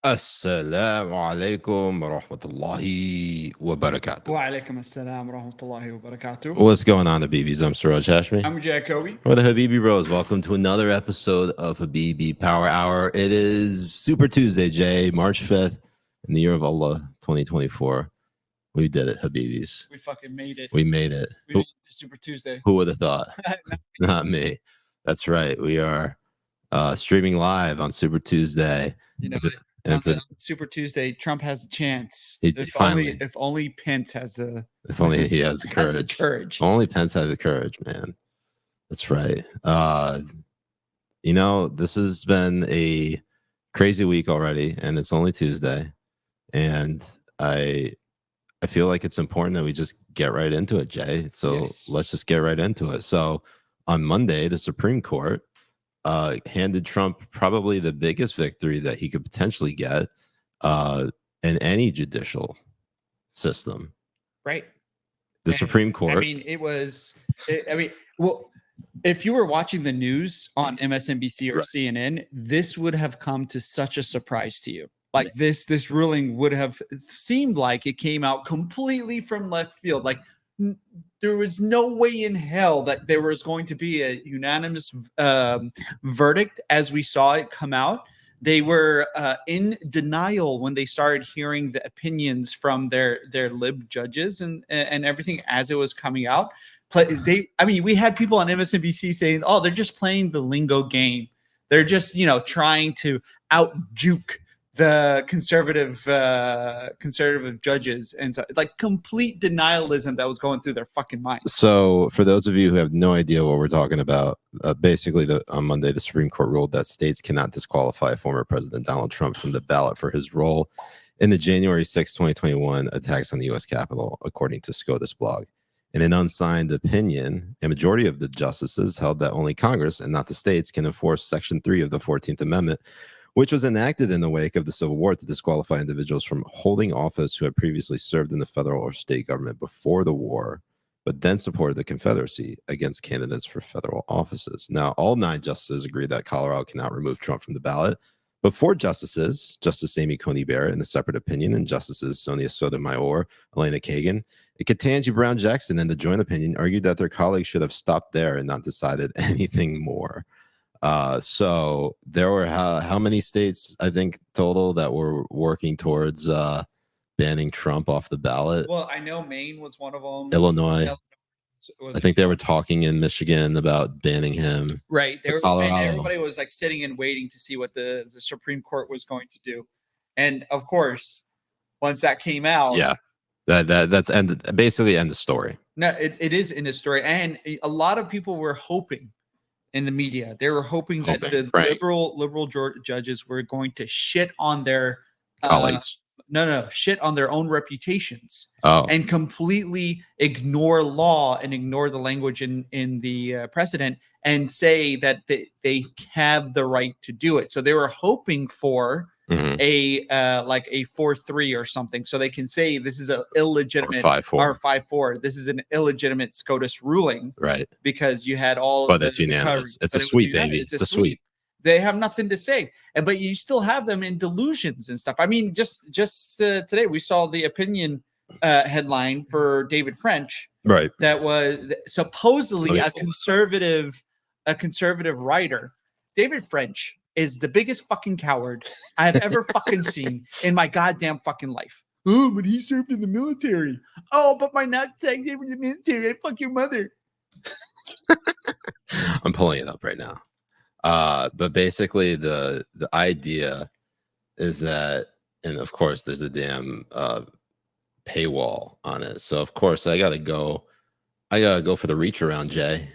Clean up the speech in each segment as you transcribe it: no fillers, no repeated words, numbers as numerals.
Assalamu alaikum wa rahmatullahi wa barakatuh. Wa alaikum assalam wa rahmatullahi wa barakatuh. What's going on, Habibis? I'm Siraj Hashmi. I'm Mujahed Kobbe. We're the Habibi Bros. Welcome to another episode of Habibi Power Hour. It is Super Tuesday, Jay, March 5th, in the year of Allah, 2024. We did it, Habibis. We fucking made it. We made it. We made it to Super Tuesday. Who would have thought? Not me. That's right. We are streaming live on Super Tuesday. You know, on Super Tuesday, Trump has a chance. If only Pence has the. If only he has the courage. Has the courage. Only Pence has the courage, man. That's right. You know, this has been a crazy week already, and it's only Tuesday, and I feel like it's important that we just get right into it, Jay. So let's just get right into it. So on Monday, the Supreme Court handed Trump probably the biggest victory that he could potentially get in any judicial system. Right. The Supreme Court. I mean, well, if you were watching the news on MSNBC or CNN, this would have come to such a surprise to you. Like this ruling would have seemed like it came out completely from left field. Like there was no way in hell that there was going to be a unanimous verdict as we saw it come out. They were in denial when they started hearing the opinions from their lib judges and everything as it was coming out. We had people on MSNBC saying, "Oh, they're just playing the lingo game. They're just, trying to out-juke the conservative judges," and so like complete denialism that was going through their fucking minds. So for those of you who have no idea what we're talking about, basically on Monday, the Supreme Court ruled that states cannot disqualify former President Donald Trump from the ballot for his role in the January 6, 2021 attacks on the U.S. Capitol, according to SCOTUS blog. In an unsigned opinion, a majority of the justices held that only Congress and not the states can enforce Section 3 of the 14th Amendment, which was enacted in the wake of the Civil War to disqualify individuals from holding office who had previously served in the federal or state government before the war, but then supported the Confederacy against candidates for federal offices. Now, all 9 justices agreed that Colorado cannot remove Trump from the ballot, but 4 justices, Justice Amy Coney Barrett in a separate opinion, and Justices Sonia Sotomayor, Elena Kagan, and Ketanji Brown Jackson in the joint opinion, argued that their colleagues should have stopped there and not decided anything more. So there were how many states, I think, total that were working towards banning Trump off the ballot? Well, I know Maine was one of them. Illinois. I think they were talking in Michigan about banning him. Right. And everybody was like sitting and waiting to see what the Supreme Court was going to do. And of course, once that came out. Yeah. That's basically end the story. No, it is in the story. And a lot of people were hoping in the media. They were hoping that the liberal judges were going to shit on their colleagues. Shit on their own reputations and completely ignore law and ignore the language in the precedent and say that they have the right to do it. So they were hoping for a 4-3 or something, so they can say this is an illegitimate or 5-4. This is an illegitimate SCOTUS ruling, right? Because you had all. But it's unanimous. It's a sweep, baby. It's a sweep. They have nothing to say, but you still have them in delusions and stuff. I mean, just today we saw the opinion headline for David French, right? That was supposedly a conservative writer. David French is the biggest fucking coward I have ever fucking seen in my goddamn fucking life. Oh, but he served in the military. Oh, but my nutsack served in the military. I fuck your mother. I'm pulling it up right now. But basically the idea is that, and of course there's a damn paywall on it. So of course I gotta go for the reach around, Jay.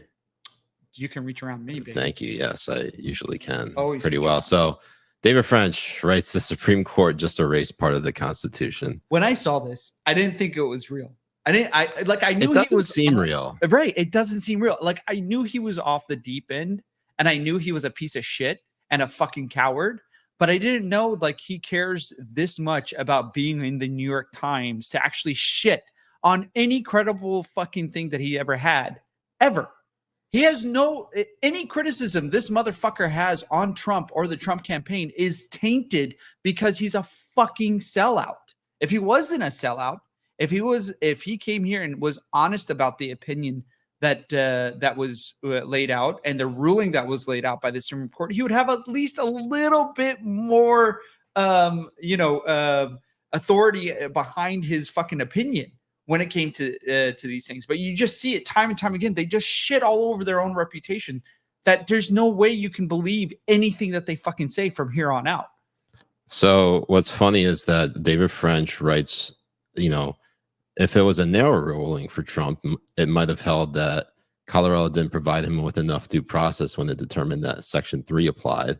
You can reach around me, baby. Thank you. Yes, I usually can. Always pretty well. So David French writes the Supreme Court just erased part of the Constitution. When I saw this, I didn't think it was real. I knew it doesn't seem real. Right. It doesn't seem real. Like I knew he was off the deep end and I knew he was a piece of shit. and a fucking coward. But I didn't know like he cares this much about being in the New York Times to actually shit on any credible fucking thing that he ever had, ever. He has any criticism this motherfucker has on Trump or the Trump campaign is tainted because he's a fucking sellout. If he wasn't a sellout, if he came here and was honest about the opinion that was laid out and the ruling that was laid out by the Supreme Court, he would have at least a little bit more, authority behind his fucking opinion when it came to these things. But you just see it time and time again. They just shit all over their own reputation that there's no way you can believe anything that they fucking say from here on out. So what's funny is that David French writes, if it was a narrow ruling for Trump, it might have held that Colorado didn't provide him with enough due process when it determined that Section 3 applied,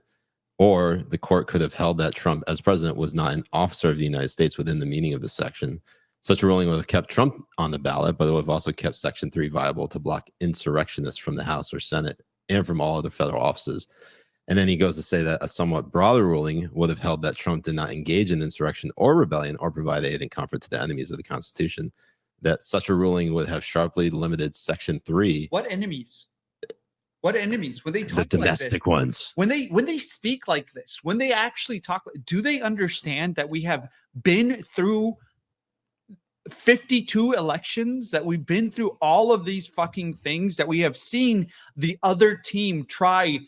or the court could have held that Trump, as president, was not an officer of the United States within the meaning of the section. Such a ruling would have kept Trump on the ballot, but it would have also kept Section 3 viable to block insurrectionists from the House or Senate and from all other federal offices. And then he goes to say that a somewhat broader ruling would have held that Trump did not engage in insurrection or rebellion or provide aid and comfort to the enemies of the Constitution, that such a ruling would have sharply limited Section 3. What enemies? What enemies? When they talk the domestic like ones. When they speak like this, when they actually talk, do they understand that we have been through 52 elections, that we've been through all of these fucking things, that we have seen the other team try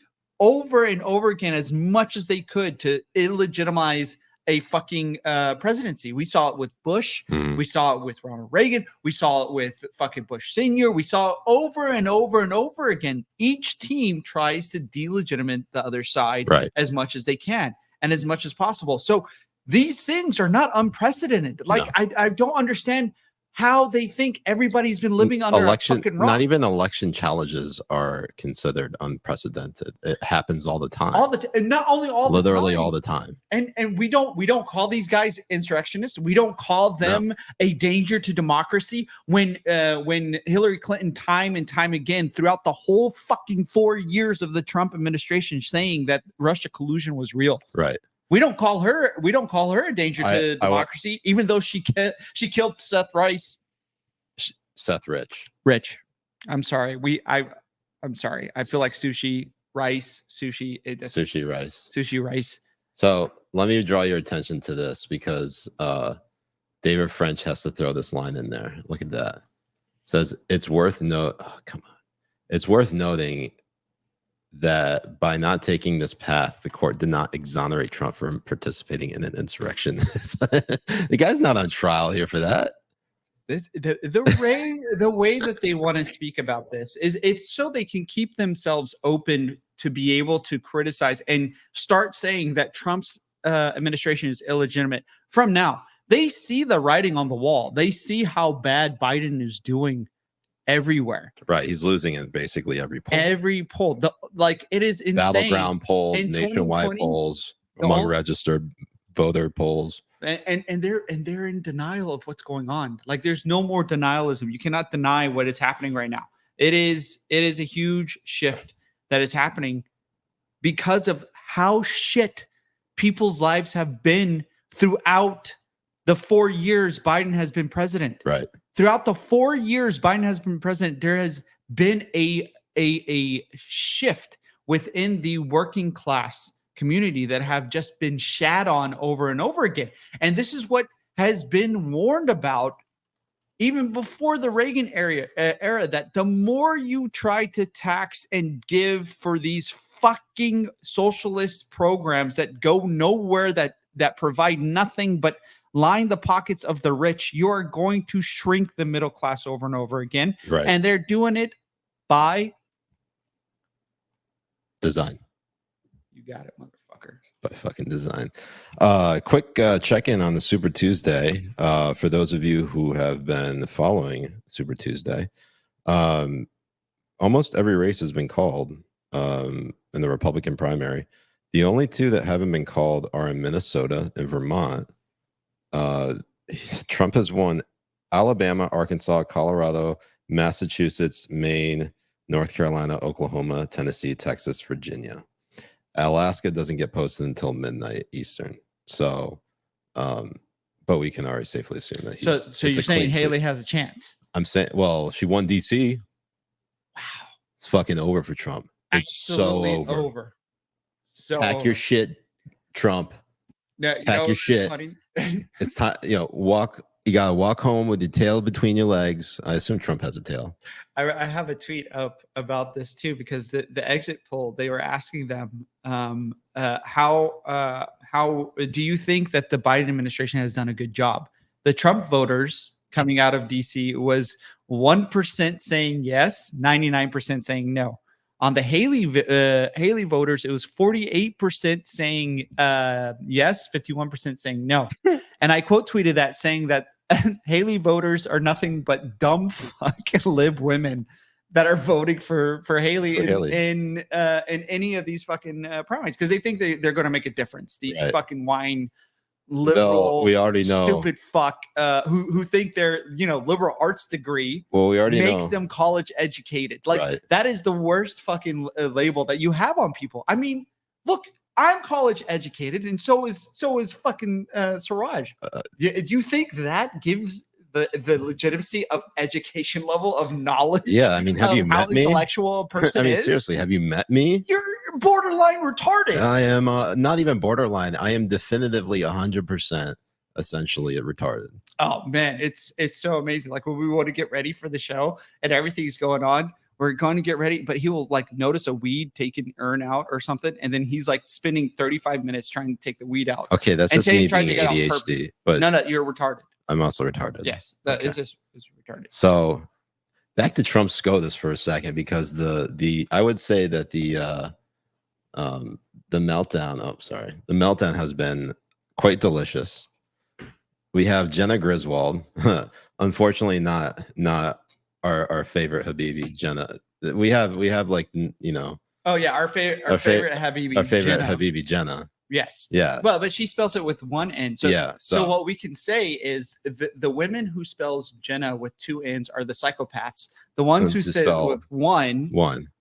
over and over again as much as they could to illegitimize a fucking presidency? We saw it with Bush. We saw it with Ronald Reagan. We saw it with fucking Bush Sr. We saw it over and over and over again. Each team tries to delegitimate the other side as much as they can and as much as possible. So these things are not unprecedented. Like, no. I don't understand how they think everybody's been living under a fucking rock. Not even election challenges are considered unprecedented. It happens all the time. All the time. Not only all the time. Literally all the time. And we don't call these guys insurrectionists. We don't call them a danger to democracy. When Hillary Clinton time and time again throughout the whole fucking 4 years of the Trump administration saying that Russia collusion was real. Right. We don't call her a danger to democracy, even though she killed Seth Rice. Seth Rich. I'm sorry. I'm sorry. I feel like sushi rice. So let me draw your attention to this, because David French has to throw this line in there. Look at that. It says it's worth noting that by not taking this path, the court did not exonerate Trump from participating in an insurrection. The guy's not on trial here for that. The way that they want to speak about this is it's so they can keep themselves open to be able to criticize and start saying that Trump's administration is illegitimate from now. They see the writing on the wall. They see how bad Biden is doing everywhere. Right. He's losing in basically every poll. It is insane. Battleground polls, nationwide polls, among registered voter polls. And they're in denial of what's going on. Like, there's no more denialism. You cannot deny what is happening right now. It is a huge shift that is happening because of how shit people's lives have been throughout the 4 years Biden has been president. Right. Throughout the 4 years Biden has been president, there has been a shift within the working class community that have just been shat on over and over again. And this is what has been warned about even before the Reagan era, that the more you try to tax and give for these fucking socialist programs that go nowhere, that provide nothing but line the pockets of the rich, you are going to shrink the middle class over and over again. Right. And they're doing it by design. You got it, motherfucker. By fucking design. Quick check-in on the Super Tuesday. For those of you who have been following Super Tuesday, almost every race has been called in the Republican primary. The only two that haven't been called are in Minnesota and Vermont. Trump has won Alabama, Arkansas, Colorado, Massachusetts, Maine, North Carolina, Oklahoma, Tennessee, Texas, Virginia. Alaska doesn't get posted until midnight Eastern. So, but we can already safely assume that he's. So you're saying Haley has a chance? I'm saying, well, she won DC. Wow, it's fucking over for Trump. It's absolutely so over. So pack your shit, Trump. Pack your shit. It's time. Walk. You gotta walk home with your tail between your legs. I assume Trump has a tail. I have a tweet up about this too, because the exit poll, they were asking them how do you think that the Biden administration has done a good job? The Trump voters coming out of DC was 1% saying yes, 99% saying no. On the Haley voters, it was 48% saying yes, 51% saying no. And I quote tweeted that, saying that Haley voters are nothing but dumb fucking lib women that are voting for Haley in any of these fucking primaries, because they think they're going to make a difference. These fucking whine liberal, we already know, stupid fuck who think their liberal arts degree we already makes them college educated. Like that is the worst fucking label that you have on people. I mean, look, I'm college educated, and so is fucking Siraj. Do you think that gives the legitimacy of education level, of knowledge? Yeah, I mean, have you met me? How intellectual a person I mean, is? seriously, have you met me? You're borderline retarded. I am not even borderline. I am definitively 100% essentially retarded. Oh man, it's so amazing. Like when we want to get ready for the show and everything's going on, we're going to get ready, but he will like notice a weed taking urn out or something, and then he's like spending 35 minutes trying to take the weed out. Okay, that's just me being ADHD. But no, you're retarded. I'm also retarded. Yes, that is just retarded. So back to Trump SCOTUS for a second, because the I would say that the meltdown. Oh, sorry, the meltdown has been quite delicious. We have Jenna Griswold, unfortunately not our favorite Habibi, Jenna. We have like Oh yeah, our favorite Habibi. Our favorite Jenna. Habibi, Jenna. Yes. Yeah. Well, but she spells it with one N. So, yeah. So what we can say is the women who spells Jenna with two N's are the psychopaths. The ones who say it with one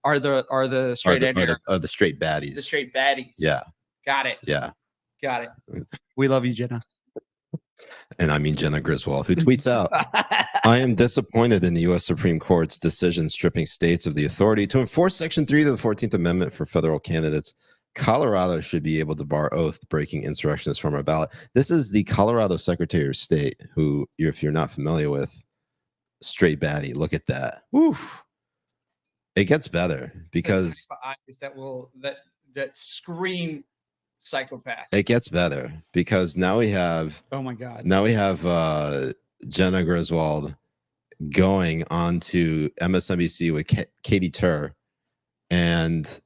are the straight are the straight baddies. The straight baddies. Yeah. Got it. Yeah. Got it. We love you, Jenna. And I mean Jenna Griswold, who tweets out, I am disappointed in the U.S. Supreme Court's decision stripping states of the authority to enforce Section 3 of the 14th Amendment for federal candidates. Colorado should be able to bar oath-breaking insurrectionists from our ballot. This is the Colorado Secretary of State, who, if you're not familiar with, straight baddie. Look at that. Oof. It gets better because eyes that scream psychopath. It gets better because now we have Jenna Griswold going on to MSNBC with Katie Tur, and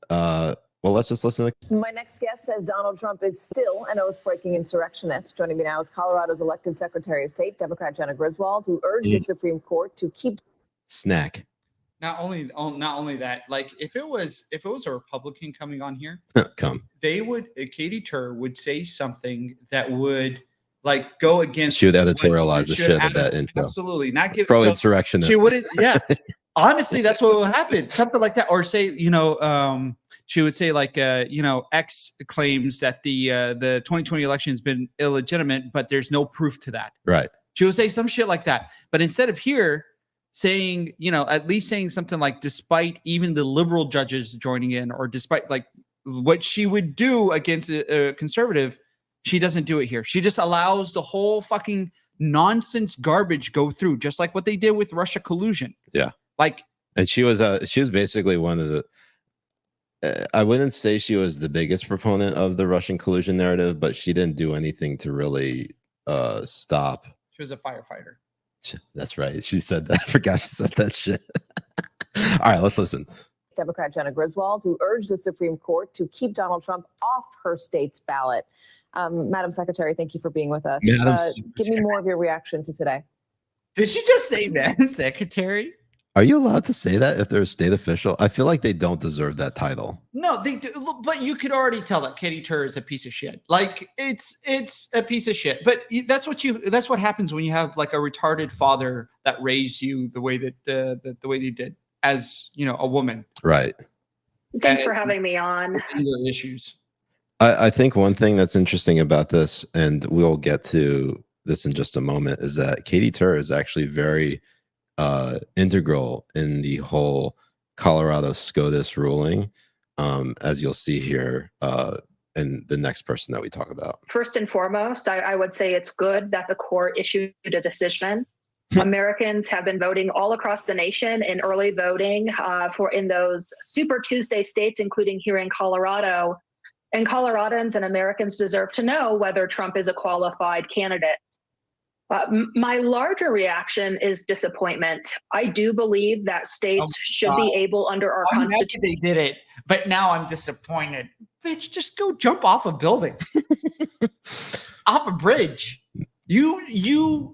well, let's just listen to. My next guest says Donald Trump is still an oath-breaking insurrectionist. Joining me now is Colorado's elected Secretary of State, Democrat Jenna Griswold, who urged the Supreme Court to keep snack. Not only that, like if it was a Republican coming on here, Katie Tur would say something that would like go against. She would editorialize the shit of that intro. Absolutely, not give pro-insurrectionist. She wouldn't. Yeah, honestly, that's what would happen. Something like that, or say she would say like X claims that the 2020 election has been illegitimate, but there's no proof to that. Right. She would say some shit like that, but instead of here saying, at least saying something like, despite even the liberal judges joining in, or despite like what she would do against a conservative, she doesn't do it here. She just allows the whole fucking nonsense garbage go through, just like what they did with Russia collusion. Yeah. Like, and she was basically one of the, I wouldn't say she was the biggest proponent of the Russian collusion narrative, but she didn't do anything to really stop. She was a firefighter. That's right. She said that. I forgot she said that shit. All right, let's listen. Democrat Jenna Griswold, who urged the Supreme Court to keep Donald Trump off her state's ballot. Madam Secretary, thank you for being with us. Give me more of your reaction to today. Did she just say Madam Secretary? Are you allowed to say that if they're a state official? I feel like they don't deserve that title. No, they do, but you could already tell that Katie Tur is a piece of shit. Like it's a piece of shit. But that's what happens when you have like a retarded father that raised you the way that the way you did as a woman. Right. Thanks for having me on. Their issues. I think one thing that's interesting about this, and we'll get to this in just a moment, is that Katie Tur is actually very integral in the whole Colorado SCOTUS ruling, as you'll see here in the next person that we talk about. First and foremost, I would say it's good that the court issued a decision. Americans have been voting all across the nation in early voting in those Super Tuesday states, including here in Colorado. And Coloradans and Americans deserve to know whether Trump is a qualified candidate. My larger reaction is disappointment. I do believe that states should be able, under our Constitution. They did it, but now I'm disappointed. Bitch, just go jump off a building, off a bridge. You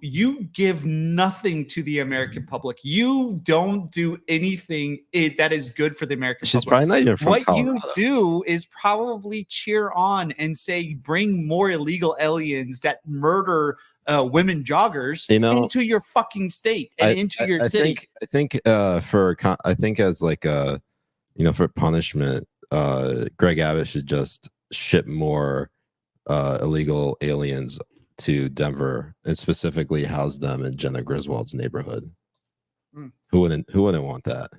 give nothing to the American public. You don't do anything that is good for the American She's public. probably not even from What Colorado. you do is probably cheer on and say, bring more illegal aliens that murder women joggers into your fucking state and into your city. I think as like for punishment, Greg Abbott should just ship more illegal aliens to Denver and specifically house them in Jenna Griswold's neighborhood. Who wouldn't want that?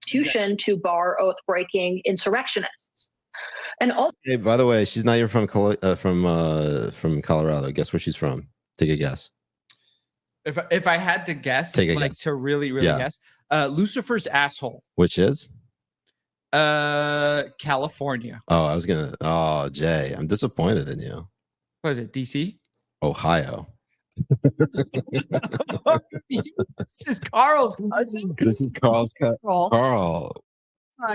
To bar oath-breaking insurrectionists. And also, hey, by the way, she's not even from Colorado. Guess where she's from? Take a guess. If I had to guess, to really guess, Lucifer's asshole, which is California. Jay, I'm disappointed in you. What is it, DC? Ohio. This is Carl's cousin. This is Carl's cousin. Carl,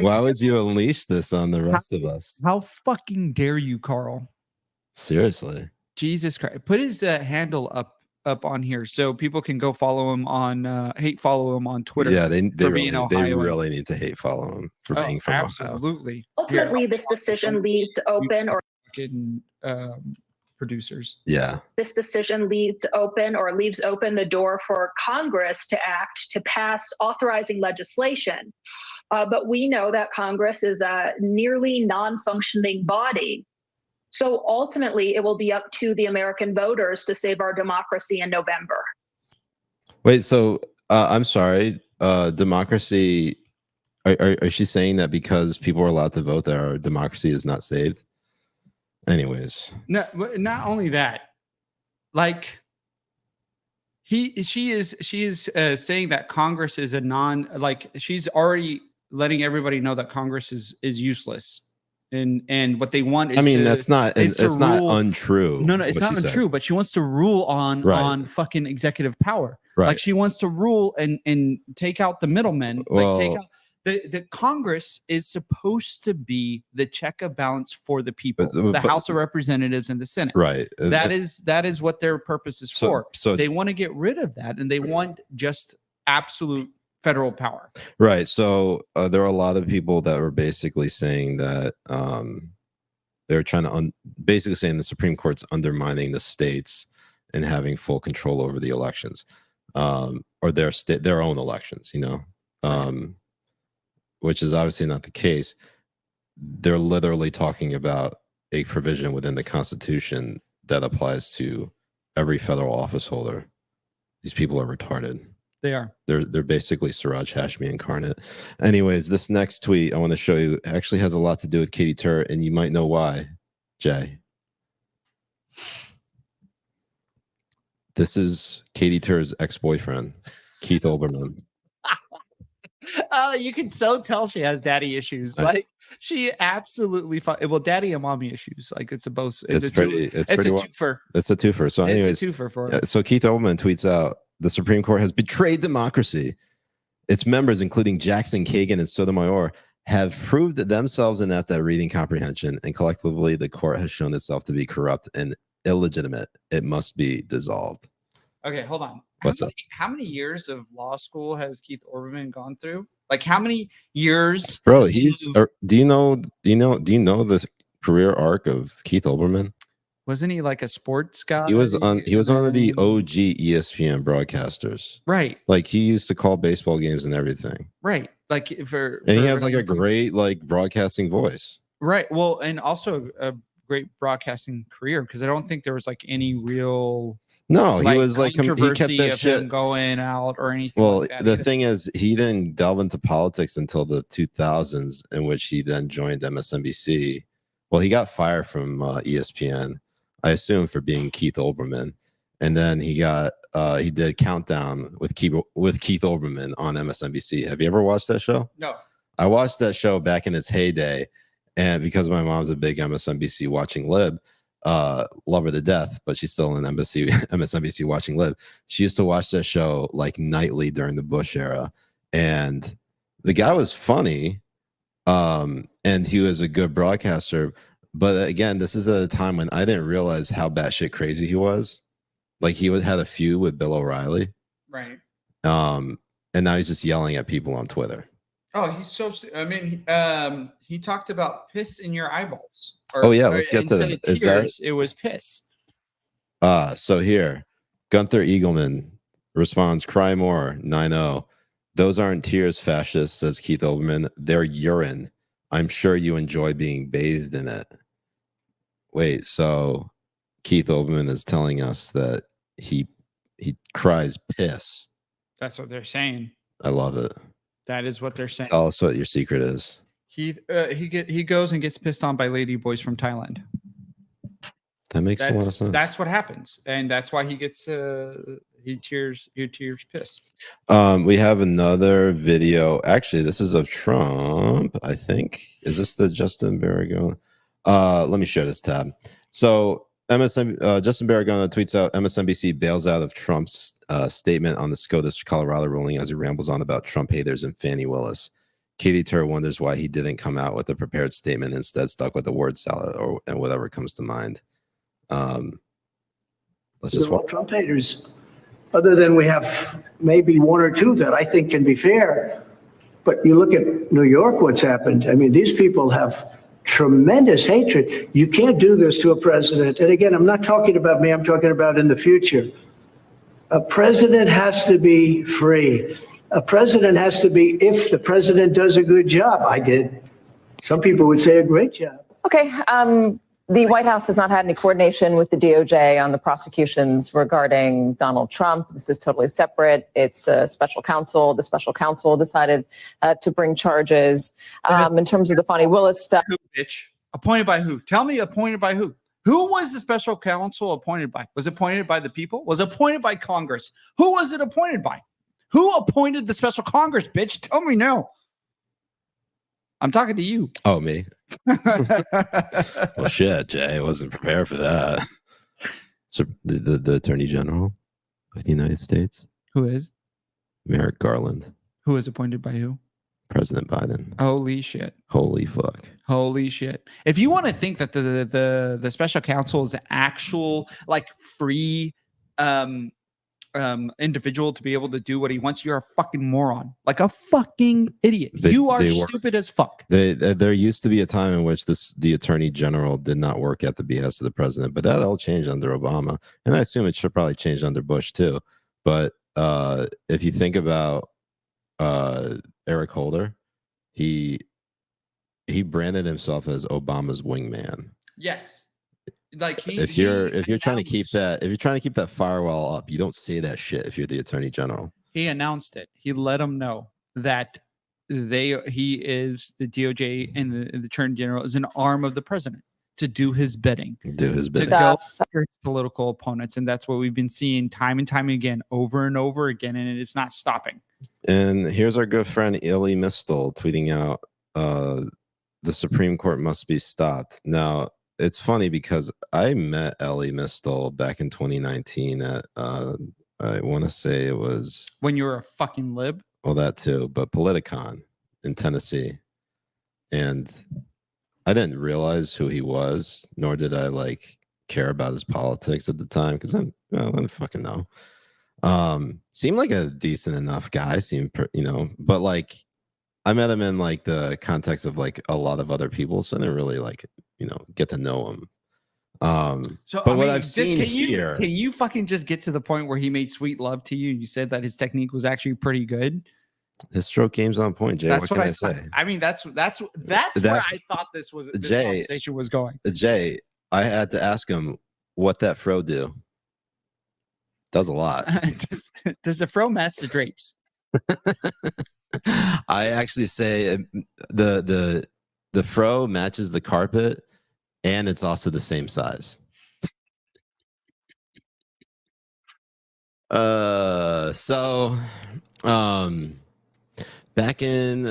why would you unleash this on the rest of us? How fucking dare you, Carl? Seriously. Jesus Christ. Put his handle up on here so people can go follow him on follow him on Twitter. Yeah, they really need to hate follow him for being from absolutely. Ohio. Ultimately, this decision leaves open producers. Yeah. This decision leaves open the door for Congress to act to pass authorizing legislation. But we know that Congress is a nearly non-functioning body. So ultimately, it will be up to the American voters to save our democracy in November. Wait, so I'm sorry, democracy, are she saying that because people are allowed to vote that our democracy is not saved? Anyways. No, not only that, like she is saying that Congress is she's already letting everybody know that Congress is useless. And what they want is that's not untrue. No, it's not untrue, but she wants to rule on fucking executive power. Right. Like she wants to rule and take out the middlemen. Take out the Congress is supposed to be the check of balance for the people, the House of Representatives and the Senate. Right. That is what their purpose is for. So they want to get rid of that, and they want just absolute federal power. Right. So there are a lot of people that were basically saying that they're trying to basically saying the Supreme Court's undermining the states and having full control over the elections, or their own elections, which is obviously not the case. They're literally talking about a provision within the Constitution that applies to every federal office holder. These people are retarded. They are. They're basically Siraj Hashmi incarnate. Anyways, this next tweet I want to show you actually has a lot to do with Katie Tur, and you might know why, Jay. This is Katie Tur's ex-boyfriend, Keith Olbermann. You can so tell she has daddy issues. Like she absolutely daddy and mommy issues. Like it's a twofer. It's a twofer. So anyways, it's a twofer for her. So Keith Olbermann tweets out, the Supreme Court has betrayed democracy. Its members, including Jackson, Kagan, and Sotomayor, have proved themselves inept at reading comprehension, and collectively the court has shown itself to be corrupt and illegitimate. It must be dissolved. Okay, hold on. What's up? How many years of law school has Keith Olbermann gone through? Like how many years? Bro, do you know the career arc of Keith Olbermann? Wasn't he like a sports guy? He was one of the OG ESPN broadcasters. Right. Like he used to call baseball games and everything. Right. Like and he has like a great like broadcasting voice. Right. Well, and also a great broadcasting career, because I don't think there was like any real he was like controversy he kept that of shit him going out or anything. Well, like that the either. thing is, he didn't delve into politics until the 2000s, in which he then joined MSNBC. Well, he got fired from ESPN, I assume, for being Keith Olbermann, and then he did Countdown with Keith Olbermann on MSNBC. Have you ever watched that show? No. I watched that show back in its heyday, and because my mom's a big MSNBC watching lib, love her to death, but she's still in MSNBC watching lib. She used to watch that show like nightly during the Bush era, and the guy was funny, and he was a good broadcaster. But again, this is at a time when I didn't realize how batshit crazy he was. Like he had a feud with Bill O'Reilly, Right. And now he's just yelling at people on Twitter. Oh, he's so. I mean, he talked about piss in your eyeballs. Let's get to that. Is that it? Was piss. So here, Gunther Eagleman responds, "Cry more, 9-0. Those aren't tears, fascist," says Keith Olbermann. "They're urine. I'm sure you enjoy being bathed in it." Wait, so Keith Olbermann is telling us that he cries piss. That's what they're saying. I love it. That is what they're saying. Tell us what your secret is. He goes and gets pissed on by lady boys from Thailand. That makes a lot of sense. That's what happens, and that's why he gets he tears piss. We have another video. Actually, this is of Trump, I think. Is this the Justin Barragona? Let me share this tab. So Justin Barragona tweets out, MSNBC bails out of Trump's statement on the SCOTUS Colorado ruling as he rambles on about Trump haters and Fani Willis. Katie Tur wonders why he didn't come out with a prepared statement, instead stuck with the word salad and whatever comes to mind. Let's just watch. Trump haters, other than we have maybe one or two that I think can be fair. But you look at New York, what's happened. I mean, these people have tremendous hatred. You can't do this to a president. And again, I'm not talking about me, I'm talking about in the future. A president has to be free. A president has to be, if the president does a good job. I did. Some people would say a great job. Okay. The White House has not had any coordination with the DOJ on the prosecutions regarding Donald Trump. This is totally separate. It's a special counsel. The special counsel decided to bring charges. In terms of the Fani Willis stuff. Who, bitch? Appointed by who? Tell me, appointed by who? Who was the special counsel appointed by? Was it appointed by the people? Was it appointed by Congress? Who was it appointed by? Who appointed the special Congress, bitch? Tell me now. I'm talking to you. Oh, me. Well, shit, Jay. I wasn't prepared for that. So the Attorney General of the United States. Who is? Merrick Garland. Who is appointed by who? President Biden. Holy shit. Holy fuck. Holy shit. If you want to think that the special counsel is an actual like free individual to be able to do what he wants, you're a fucking moron, like a fucking idiot. You are stupid as fuck. There used to be a time in which the Attorney General did not work at the behest of the president, but that all changed under Obama, and I assume it should probably change under Bush too. But if you think about Eric Holder, he branded himself as Obama's wingman. Yes. Like if you're trying to keep that firewall up, you don't say that shit if you're the Attorney General. He announced it. He let them know that he is the DOJ and the Attorney General is an arm of the president to do his bidding. To go after his political opponents. And that's what we've been seeing time and time again, over and over again, and it's not stopping. And here's our good friend Elie Mystal tweeting out, the Supreme Court must be stopped. Now, it's funny because I met Elie Mystal back in 2019 at I want to say it was when you were a fucking lib. Well, that too, but Politicon in Tennessee, and I didn't realize who he was, nor did I like care about his politics at the time because I don't fucking know. Seemed like a decent enough guy, but like I met him in like the context of like a lot of other people, so I didn't really like get to know him. So but what I've seen can you fucking just get to the point where he made sweet love to you? You said that his technique was actually pretty good. His stroke game's on point, Jay. That's what can I say? I mean, that's where I thought this conversation was going. Jay, I had to ask him what that fro do. Does a lot. Does the fro match the drapes? I actually say the fro matches the carpet, and it's also the same size. Back in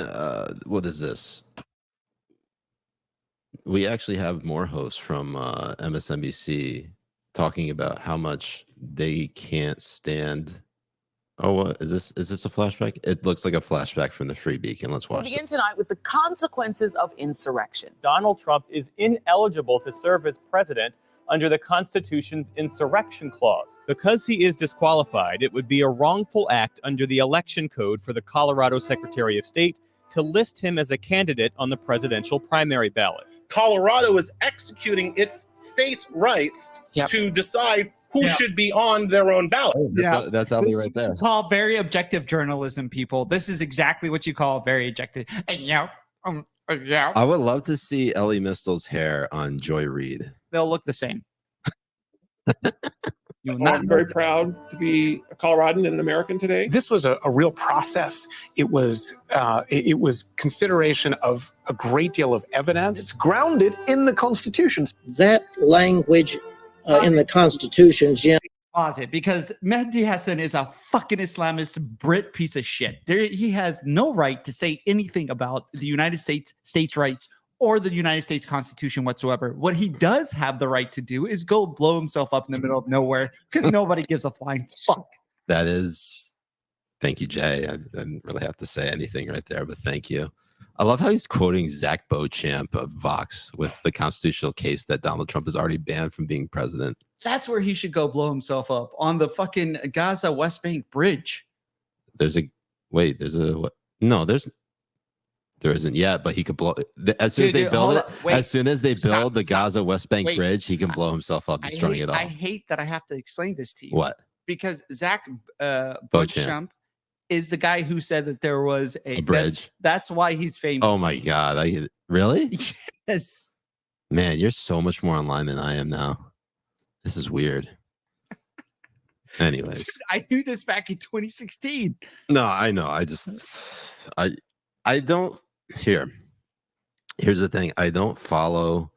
what is this? We actually have more hosts from MSNBC talking about how much they can't stand. Oh, what is this? Is this a flashback? It looks like a flashback from the Free Beacon. Let's watch. We begin tonight with the consequences of insurrection. Donald Trump is ineligible to serve as president under the Constitution's insurrection clause. Because he is disqualified, it would be a wrongful act under the election code for the Colorado Secretary of State to list him as a candidate on the presidential primary ballot. Colorado is executing its state's rights to decide who should be on their own ballot. That's Ali right there. This is called very objective journalism, people. This is exactly what you call very objective. And I would love to see Ellie Mistel's hair on Joy Reid. they'll look the same. I'm very proud to be a Coloradan and an American today. This was a real process. It was consideration of a great deal of evidence. It's grounded in the Constitution. That language in the Constitution, Jim. Pause it, because Mehdi Hassan is a fucking Islamist Brit piece of shit. He has no right to say anything about the United States rights or the United States Constitution whatsoever. What he does have the right to do is go blow himself up in the middle of nowhere because nobody gives a flying fuck. That is, thank you, Jay. I didn't really have to say anything right there, but thank you. I love how he's quoting Zach Beauchamp of Vox with the constitutional case that Donald Trump is already banned from being president. That's where he should go blow himself up, on the fucking Gaza West Bank bridge. There isn't yet, but he could blow as soon as they build it. As soon as they build the Gaza West Bank bridge, he can blow himself up, destroying it all. I hate that I have to explain this to you. What? Because Zach Beauchamp is the guy who said that there was a bridge. That's why he's famous. Oh my God. Really? Yes. Man, you're so much more online than I am now. This is weird. Anyways. Dude, I knew this back in 2016. No, I know. I don't. Here's the thing. I don't follow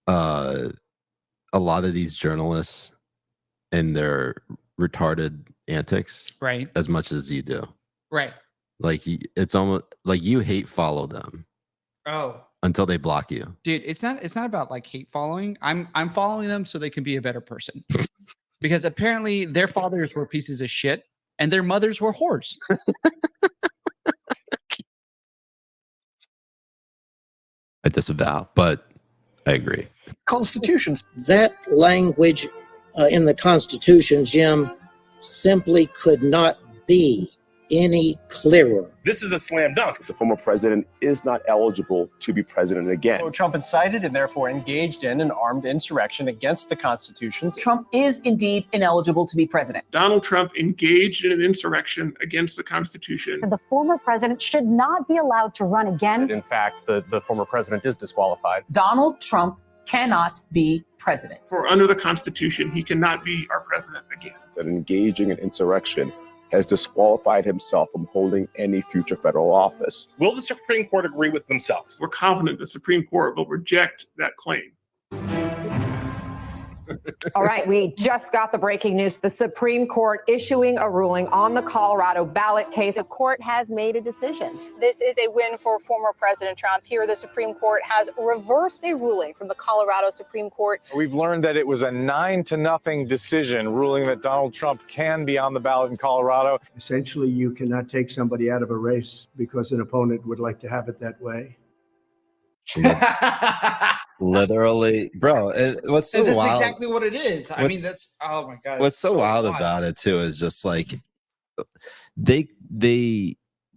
a lot of these journalists and their retarded antics, right, as much as you do, right? Like it's almost like you hate follow them until they block you. Dude, it's not about like hate following. I'm following them so they can be a better person. Because apparently their fathers were pieces of shit and their mothers were whores. I disavow, but I agree. Constitutions. That language in the Constitution, Jim, simply could not be any clearer. This is a slam dunk. The former president is not eligible to be president again. Trump incited and therefore engaged in an armed insurrection against the Constitution. Trump is indeed ineligible to be president. Donald Trump engaged in an insurrection against the Constitution. The former president should not be allowed to run again. And in fact, the former president is disqualified. Donald Trump cannot be president. For under the Constitution, he cannot be our president again. That engaging in insurrection has disqualified himself from holding any future federal office. Will the Supreme Court agree with themselves? We're confident the Supreme Court will reject that claim. All right, we just got the breaking news. The Supreme Court issuing a ruling on the Colorado ballot case. The court has made a decision. This is a win for former President Trump. Here, the Supreme Court has reversed a ruling from the Colorado Supreme Court. We've learned that it was a 9-0 decision ruling that Donald Trump can be on the ballot in Colorado. Essentially, you cannot take somebody out of a race because an opponent would like to have it that way. Literally, bro. What's so that's wild? Exactly what it is. I mean, that's oh my God. What's so wild about it too is just like they.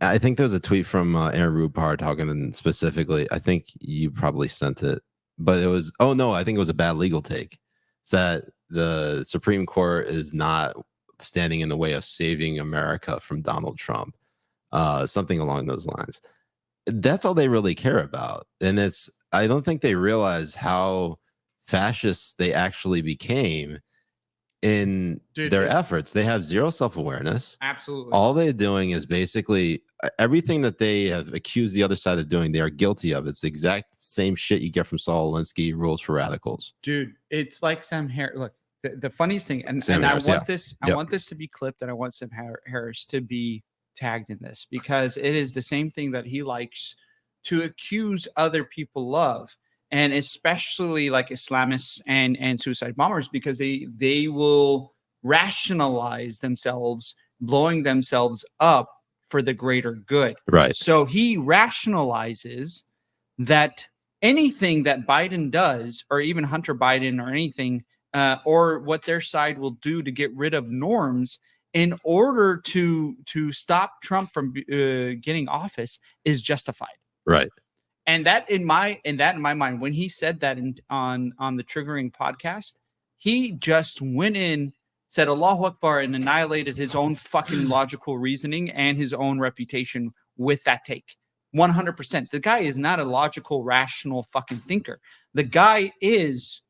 I think there was a tweet from Aaron Rupar talking specifically. I think you probably sent it, but it was I think it was a bad legal take. It's that the Supreme Court is not standing in the way of saving America from Donald Trump. something along those lines. That's all they really care about. And I don't think they realize how fascist they actually became in their efforts. They have zero self-awareness. Absolutely. All they're doing is basically everything that they have accused the other side of doing, they are guilty of. It's the exact same shit you get from Saul Alinsky, Rules for Radicals. Dude, it's like Sam Harris. Look, the funniest thing, and Harris, I want this, I want this to be clipped, and I want Sam Harris to be tagged in this, because it is the same thing that he likes to accuse other people of, and especially like Islamists and suicide bombers, because they will rationalize themselves blowing themselves up for the greater good. Right. So he rationalizes that anything that Biden does, or even Hunter Biden, or anything, or what their side will do to get rid of norms in order to stop Trump from getting office, is justified. Right. And that in my mind, when he said that on the Triggering podcast, he just went in, said Allahu Akbar, and annihilated his own fucking logical reasoning and his own reputation with that take. 100%. The guy is not a logical, rational fucking thinker. The guy is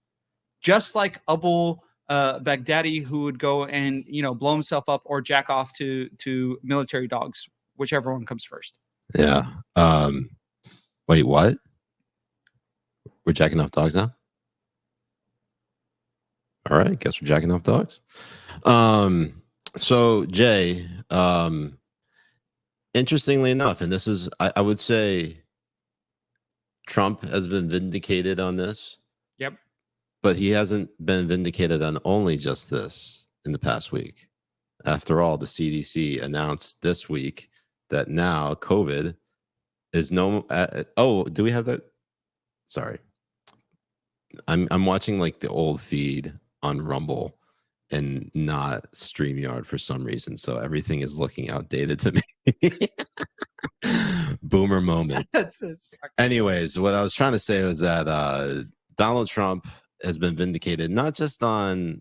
just like Abu Baghdadi, who would go and blow himself up or jack off to military dogs, whichever one comes first. Yeah. Wait, what? We're jacking off dogs now? All right, guess we're jacking off dogs. So Jay, interestingly enough, and this is, I would say Trump has been vindicated on this. Yep. But he hasn't been vindicated on only just this in the past week. After all, the CDC announced this week that now COVID is no. Oh, do we have that? Sorry, I'm watching like the old feed on Rumble and not StreamYard for some reason, so everything is looking outdated to me. Boomer moment. Anyways, what I was trying to say was that Donald Trump has been vindicated, not just on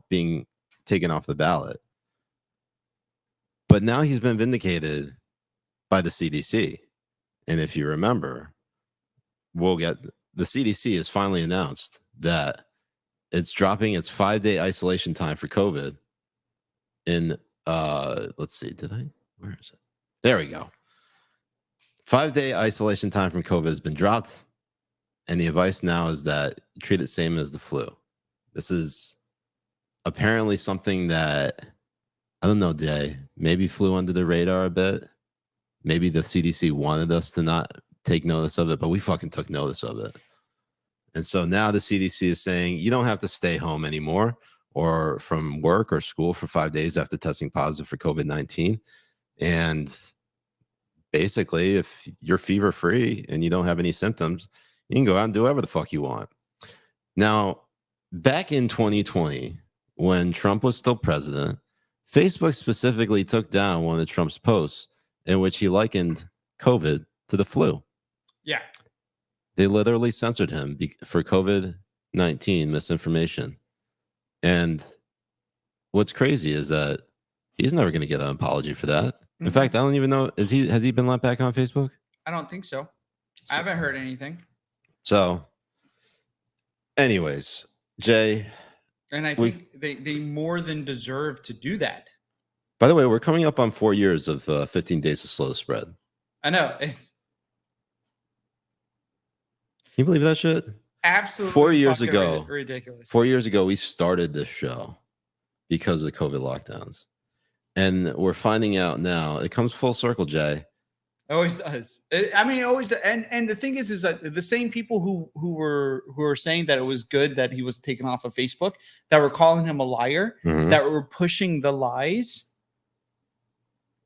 being taken off the ballot, but now he's been vindicated by the CDC. And if you remember, the CDC has finally announced that it's dropping its 5-day isolation time for COVID in let's see, where is it? There we go. 5-day isolation time from COVID has been dropped. And the advice now is that you treat it same as the flu. This is apparently something that, I don't know, Jay, maybe flew under the radar a bit. Maybe the CDC wanted us to not take notice of it, but we fucking took notice of it. And so now the CDC is saying you don't have to stay home anymore or from work or school for 5 days after testing positive for COVID-19. And basically, if you're fever free and you don't have any symptoms, you can go out and do whatever the fuck you want. Now, back in 2020, when Trump was still president, Facebook specifically took down one of Trump's posts in which he likened COVID to the flu. Yeah. They literally censored him for COVID-19 misinformation. And what's crazy is that he's never going to get an apology for that. In fact, I don't even know, has he been let back on Facebook? I don't think so. I haven't heard anything. So, anyways, Jay. And I think they more than deserve to do that. By the way, we're coming up on 4 years of 15 days of slow spread. I know. It's Can you believe that shit? absolutely 4 years fucking ago, ridiculous. 4 years ago, we started this show because of COVID lockdowns. And we're finding out now, it comes full circle, Jay. Always does. Always. And the thing is that the same people who were saying that it was good that he was taken off of Facebook, that were calling him a liar, that were pushing the lies,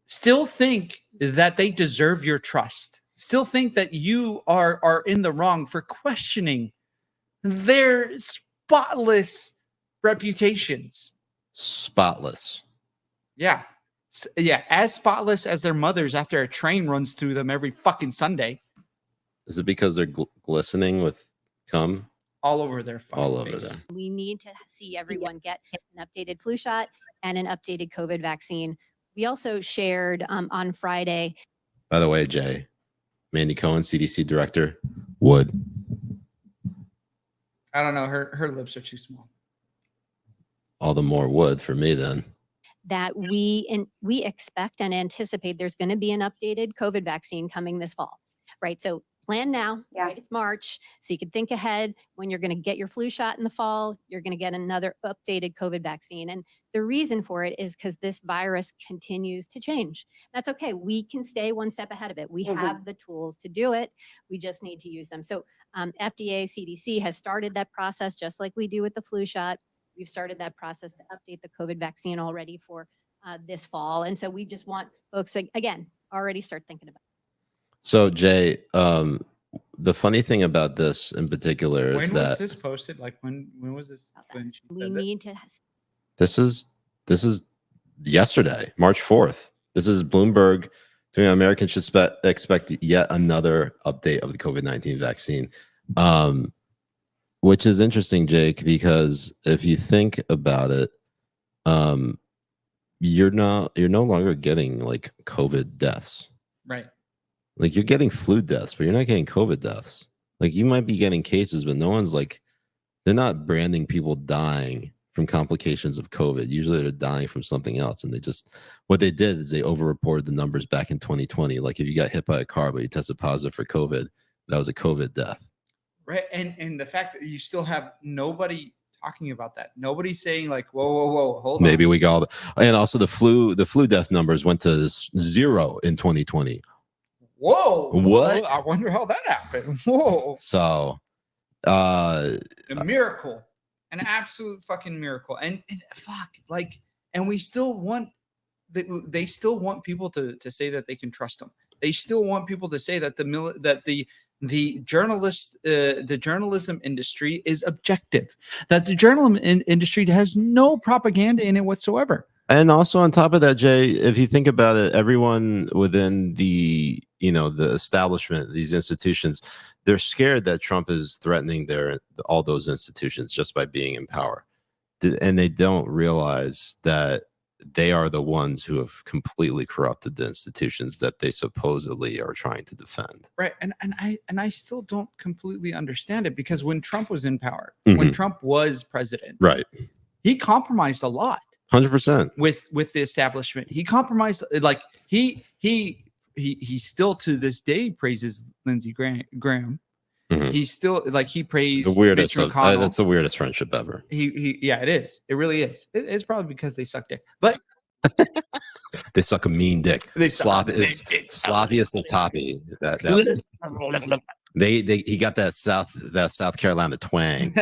still think that they deserve your trust. Still think that you are in the wrong for questioning their spotless reputations. Spotless. Yeah. Yeah, as spotless as their mothers after a train runs through them every fucking Sunday. Is it because they're glistening with cum? All over their fucking all over face. there. We need to see everyone get an updated flu shot and an updated COVID vaccine. We also shared on Friday. By the way, Jay, Mandy Cohen, CDC director, would. I don't know. Her lips are too small. All the more would for me then. That we expect and anticipate there's going to be an updated COVID vaccine coming this fall, right? So plan now, right? It's March, so you can think ahead. When you're going to get your flu shot in the fall, you're going to get another updated COVID vaccine. And the reason for it is because this virus continues to change. That's okay. We can stay one step ahead of it. We have the tools to do it. We just need to use them. So FDA, CDC has started that process just like we do with the flu shot. We've started that process to update the COVID vaccine already for this fall. And so we just want folks to, again, already start thinking about it. So Jay, the funny thing about this in particular is When that was this posted? Like when was this? When she We said that? need to. this is yesterday, March 4th. This is Bloomberg doing Americans should expect yet another update of the COVID-19 vaccine. Which is interesting, Jake, because if you think about it, you're no longer getting like COVID deaths. Right. Like you're getting flu deaths, but you're not getting COVID deaths. Like you might be getting cases, but no one's like, they're not branding people dying from complications of COVID. Usually they're dying from something else. And what they did is they overreported the numbers back in 2020. Like if you got hit by a car, but you tested positive for COVID, that was a COVID death. Right. And the fact that you still have nobody talking about that. Nobody saying like, whoa, hold on. Maybe we got, and also the flu death numbers went to 0 in 2020. Whoa. What? I wonder how that happened. Whoa. So, A miracle. An absolute fucking miracle. And fuck, like, and we still want, they still want people to say that they can trust them. They still want people to say that the journalism industry is objective, that the journalism industry has no propaganda in it whatsoever. and also on top of that, Jay, if you think about it, everyone within the establishment, these institutions, they're scared that Trump is threatening all those institutions just by being in power. And they don't realize that they are the ones who have completely corrupted the institutions that they supposedly are trying to defend. Right. And I still don't completely understand it, because when Trump was in power, when Trump was president, right, he compromised a lot. 100% with the establishment. He compromised, like he still to this day praises Lindsey Graham. He's still like, he praised the weirdest. Mitch McConnell. That's the weirdest friendship ever. Yeah, it is. It really is. It's probably because they suck dick, but they suck a mean dick. They sloppiest of toppy. He got that South Carolina twang.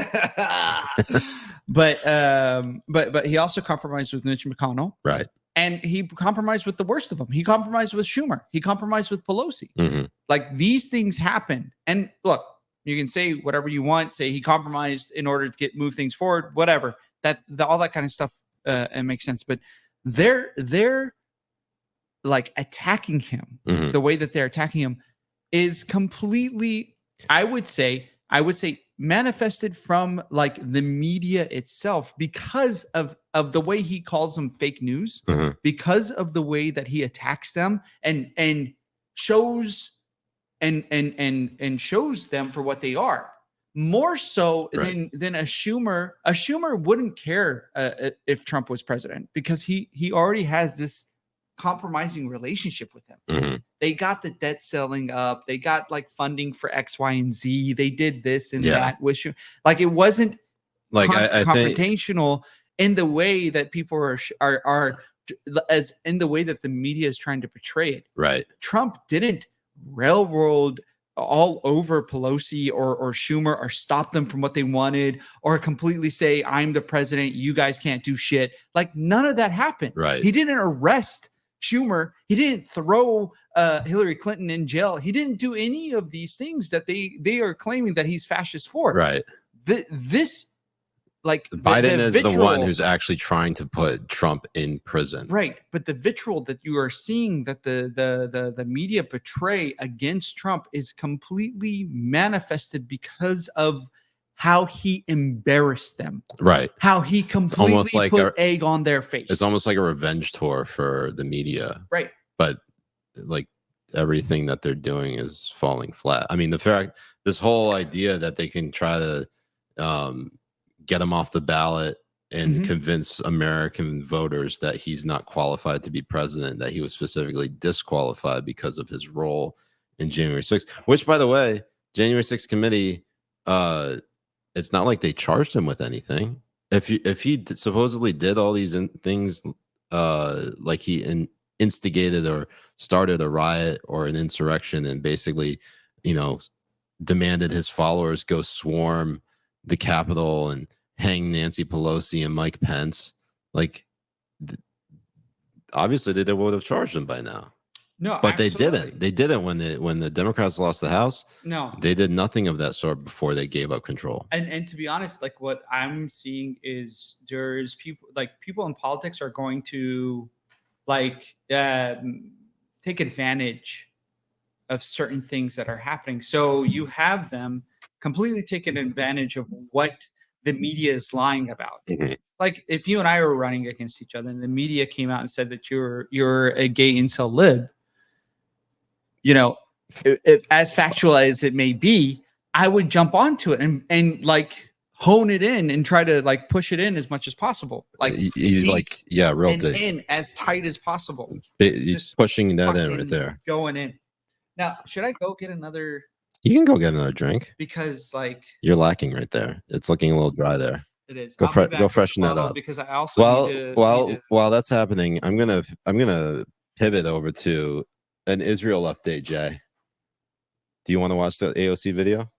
But he also compromised with Mitch McConnell, right? And he compromised with the worst of them. He compromised with Schumer. He compromised with Pelosi. Like, these things happen. And look, you can say whatever you want. Say he compromised in order to move things forward. Whatever. All that kind of stuff it makes sense. But they're like attacking him. The way that they're attacking him is completely, I would say manifested from like the media itself, because of the way he calls them fake news, because of the way that he attacks them and shows and shows them for what they are, more so than a Schumer. A Schumer wouldn't care if Trump was president, because he already has this compromising relationship with him. They got the debt selling up. They got like funding for X, Y, and Z. They did this and that. Like, it wasn't like I confrontational in the way that people are as in the way that the media is trying to portray it. Right. Trump didn't railroad all over Pelosi or Schumer, or stop them from what they wanted, or completely say, I'm the president, you guys can't do shit. Like, none of that happened. Right. He didn't arrest Schumer. He didn't throw Hillary Clinton in jail. He didn't do any of these things that they are claiming that he's fascist for. Right. Biden is the one who's actually trying to put Trump in prison. Right. But the vitriol that you are seeing that the media portray against Trump is completely manifested because of how he embarrassed them. Right. How he completely almost like put egg on their face. It's almost like a revenge tour for the media. Right. But like everything that they're doing is falling flat. I mean, the fact, this whole idea that they can try to get him off the ballot and convince American voters that he's not qualified to be president, that he was specifically disqualified because of his role in January 6th, which, by the way, January 6th committee, it's not like they charged him with anything. If he supposedly did all these things, like he instigated or started a riot or an insurrection and basically, demanded his followers go swarm the Capitol and hang Nancy Pelosi and Mike Pence, like obviously they would have charged him by now. No, but absolutely. they didn't. They didn't when the Democrats lost the House. No, they did nothing of that sort before they gave up control. And to be honest, like what I'm seeing is there's people in politics are going to take advantage of certain things that are happening. So you have them completely taking advantage of what the media is lying about. Like if you and I were running against each other and the media came out and said that you're a gay incel lib, if as factual as it may be, I would jump onto it and like hone it in and try to like push it in as much as possible. Like he's like, yeah, real and deep. in as tight as possible. He's pushing that in right there. Going in. Now, should I go get another? You can go get another drink. Because like you're lacking right there. It's looking a little dry there. It is. Go freshen that up. Because I also while that's happening, I'm gonna pivot over to an Israel update, Jay. Do you want to watch the AOC video?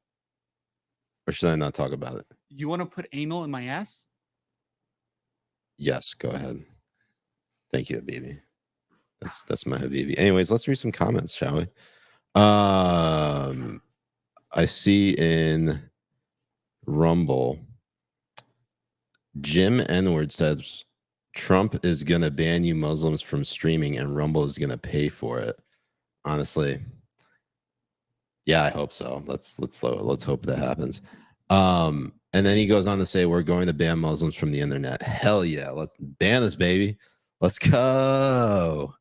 Or should I not talk about it? You want to put anal in my ass? Yes, go ahead. Thank you, Habibi. That's my Habibi. Anyways, let's read some comments, shall we? I see in Rumble, Jim N-word says Trump is gonna ban you Muslims from streaming and Rumble is gonna pay for it. Honestly, yeah, I hope so. Let's hope that happens. And then he goes on to say we're going to ban Muslims from the internet. Hell yeah, let's ban us, baby. Let's go.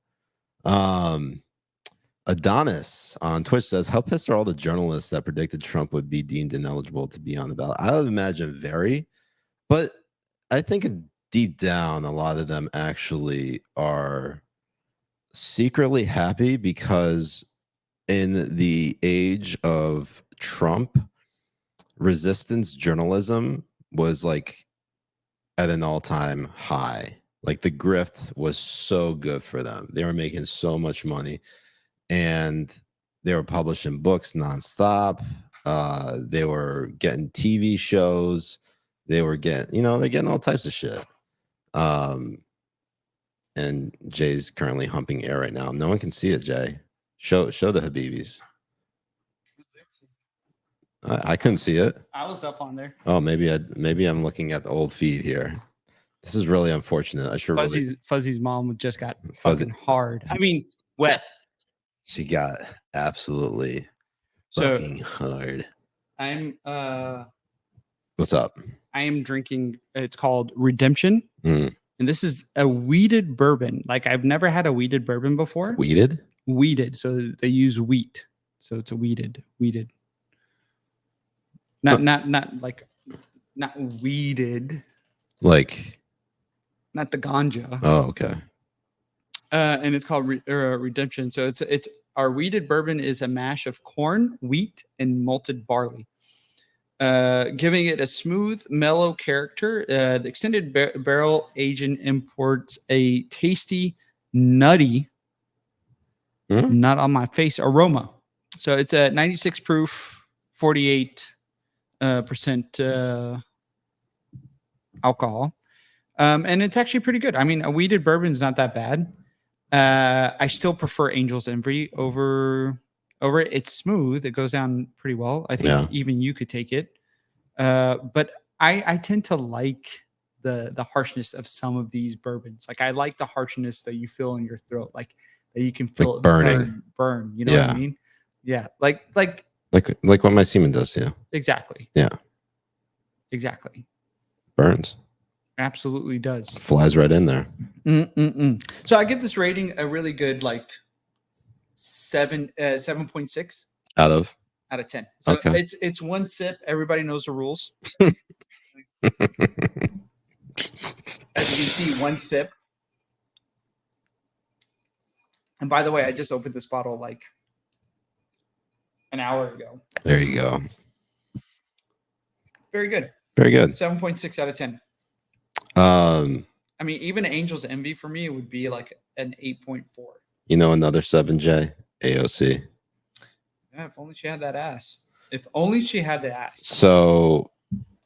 Adonis on Twitch says, how pissed are all the journalists that predicted Trump would be deemed ineligible to be on the ballot? I would imagine very, but I think deep down, a lot of them actually are secretly happy because in the age of Trump, resistance journalism was like at an all-time high. Like the grift was so good for them. They were making so much money and they were publishing books nonstop. They were getting TV shows. They were getting, they're getting all types of shit. And Jay's currently humping air right now. No one can see it, Jay. Show the Habibis. I couldn't see it. I was up on there. Oh, maybe I'm looking at the old feed here. This is really unfortunate. I should Fuzzy's mom just got fucking hard. I mean, wet. She got absolutely fucking hard. I'm What's up? I am drinking. It's called Redemption, and this is a weeded bourbon. Like I've never had a weeded bourbon before. Weeded. So they use wheat. So it's a weeded. Not weeded. Like. Not the ganja. Oh, okay. And it's called Redemption. So it's our weeded bourbon is a mash of corn, wheat, and malted barley, giving it a smooth, mellow character. The extended barrel aging imports a tasty, nutty, not on my face aroma. So it's a 96 proof, 48% alcohol. And it's actually pretty good. I mean, a weeded bourbon is not that bad. I still prefer Angel's Envy over it. It's smooth. It goes down pretty well. I think even you could take it. But I tend to like the harshness of some of these bourbons. Like I like the harshness that you feel in your throat, like that you can feel like it burn. You know what I mean? Yeah. Like what my semen does to you. Exactly. Yeah. Exactly. Burns. Absolutely does. Flies right in there. So I give this rating a really good 7.6 Out of 10. So Okay. it's one sip. Everybody knows the rules. As you can see, one sip. And by the way, I just opened this bottle an hour ago. There you go. Very good. Very good. 7.6 out of 10. I mean, even Angel's Envy for me would be an 8.4. You know, another 7J, AOC. Yeah, if only she had that ass. If only she had the ass. So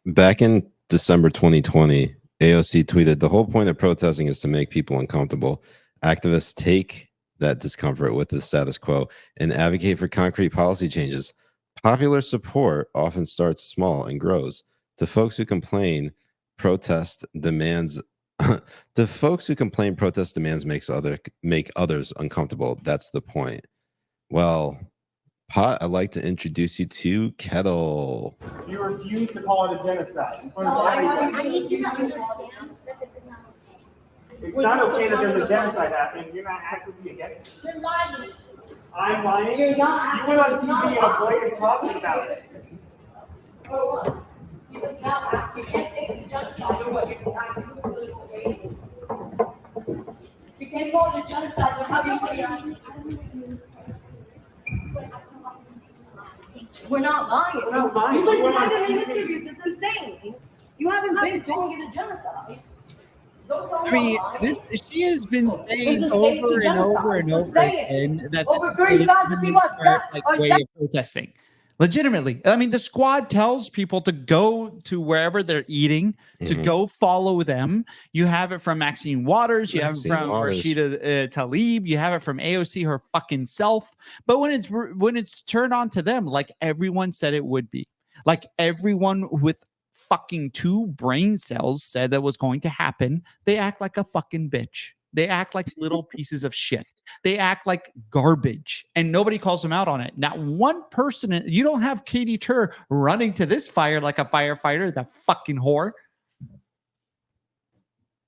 back in December 2020, AOC tweeted, "The whole point of protesting is to make people uncomfortable. Activists take that discomfort with the status quo and advocate for concrete policy changes. Popular support often starts small and grows. To folks who complain, protest demands make others uncomfortable. That's the point." Well, Pot, I'd like to introduce you to Kettle. You refuse to call it a genocide. In front of everybody. I need you to understand that this is not. It's not okay that there's a genocide happening. You're not actively against it. You're lying. I'm lying. You're not. You went on TV and avoided talking about it. For what? Because now you can't say it's a genocide or what you're deciding for political race. You can't call it a genocide. Then how do you say you're not? We're not lying. We're not lying. You've been We're on saying it in TV. interviews. It's insane. You haven't been calling it a genocide. Don't tell me I mean, I'm lying. she has been saying Just say it's a over and genocide. over and Just over say it. again that Over this is 30,000 a people are way dead. of protesting. Legitimately. I mean, the squad tells people to go to wherever they're eating, to go follow them. You have it from Maxine Waters. You have it from Rashida Tlaib. You have it from AOC her fucking self. But when it's turned on to them, like everyone said it would be, like everyone with fucking 2 brain cells said that was going to happen, they act like a fucking bitch. They act like little pieces of shit. They act like garbage, and nobody calls them out on it. Not one person. You don't have Katie Tur running to this fire like a firefighter, that fucking whore.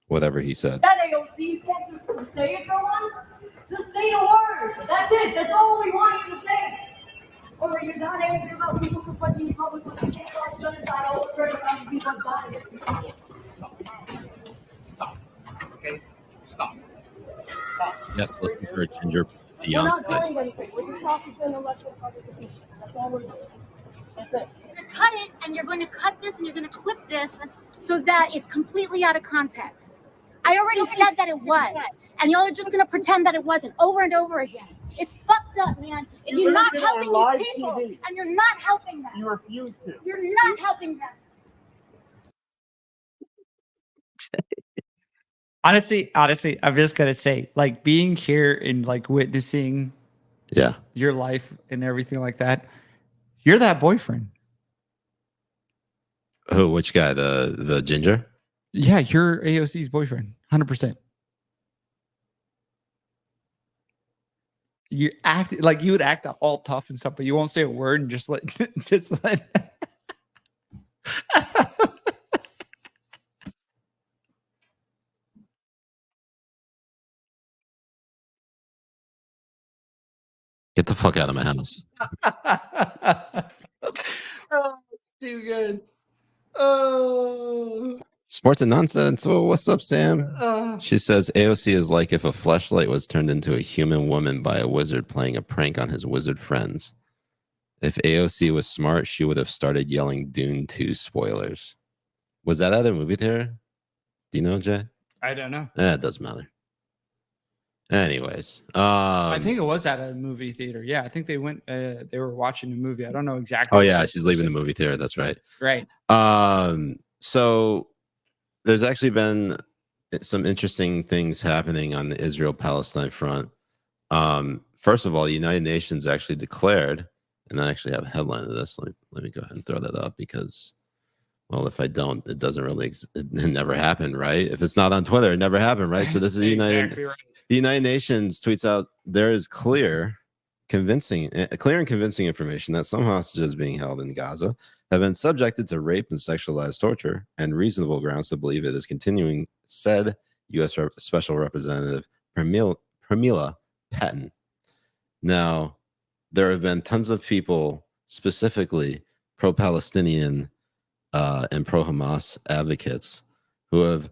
Whatever he said. That AOC, you can't just say it for once. Just say a word. That's it. That's all we want you to say. Or you're not angry about people confronting you public when you can't call it genocide all over 30,000 people have died. Stop. Okay? Stop. Yes, listen to her ginger We're not fiance. doing anything. We're just talking to an electoral participation. That's all we're doing. That's it. To cut it, and you're going to cut this, and you're going to clip this so that it's completely out of context. I already said that it was, and y'all are just going to pretend that it wasn't over and over again. It's fucked up, man. And you're not helping these people, and you're not helping them. You refuse to. You're not helping them. Honestly, I'm just gonna say, like, being here and like witnessing your life and everything like that, you're that boyfriend. Who? Which guy? The ginger? Yeah, you're AOC's boyfriend, 100%. You act like you would act all tough and stuff, but you won't say a word and just let. Get the fuck out of my house. Oh, it's too good. Oh. Sports and nonsense. Oh, what's up, Sam? She says AOC is like if a fleshlight was turned into a human woman by a wizard playing a prank on his wizard friends. If AOC was smart, she would have started yelling Dune 2 spoilers. Was that at a movie theater? Do you know, Jay? I don't know. It doesn't matter. Anyways, I think it was at a movie theater. Yeah, I think they went. They were watching a movie. I don't know exactly. Oh yeah, she's leaving the movie theater. That's right. Right. So there's actually been some interesting things happening on the Israel-Palestine front. First of all, the United Nations actually declared, and I actually have a headline of this. Let me go ahead and throw that up because, well, if I don't, it doesn't really. It never happened, right? If it's not on Twitter, it never happened, right? So this is Exactly right. The United Nations tweets out there is clear and convincing information that some hostages being held in Gaza have been subjected to rape and sexualized torture, and reasonable grounds to believe it is continuing, said U.S. Special Representative Pramila Patten. Now, there have been tons of people, specifically pro-Palestinian and pro-Hamas advocates, who have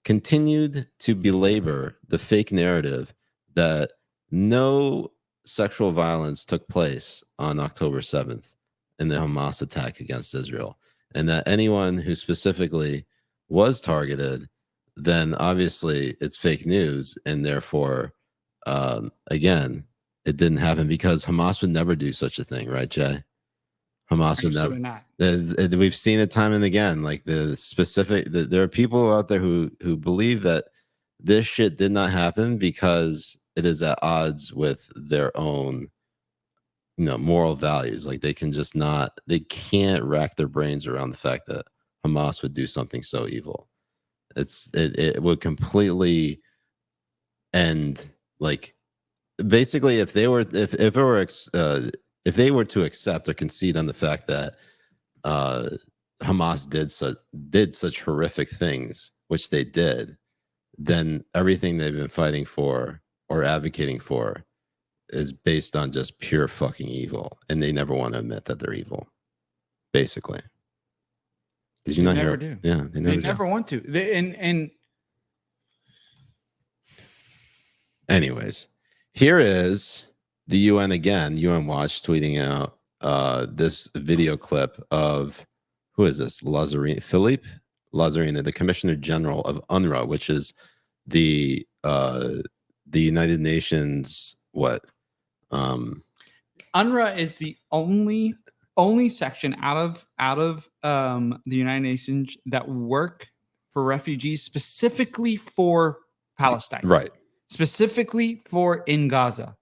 continued to belabor the fake narrative that no sexual violence took place on October 7th in the Hamas attack against Israel, and that anyone who specifically was targeted, then obviously it's fake news, and therefore, again, it didn't happen because Hamas would never do such a thing, right, Jay? Hamas would never. Not. We've seen it time and again. Like there are people out there who believe that this shit did not happen because it is at odds with their own, moral values. Like they can't rack their brains around the fact that Hamas would do something so evil. It would completely end. Like basically, if they were to accept or concede on the fact that Hamas did such horrific things, which they did, then everything they've been fighting for or advocating for is based on just pure fucking evil, and they never want to admit that they're evil. Basically, did you not hear? Do. Yeah, they never want to. And anyways, here is the UN again. UN Watch tweeting out this video clip of who is this? Philippe Lazzarini, the Commissioner General of UNRWA, which is the United Nations. What? UNRWA is the only section out of the United Nations that work for refugees specifically for Palestine, right? Specifically for in Gaza.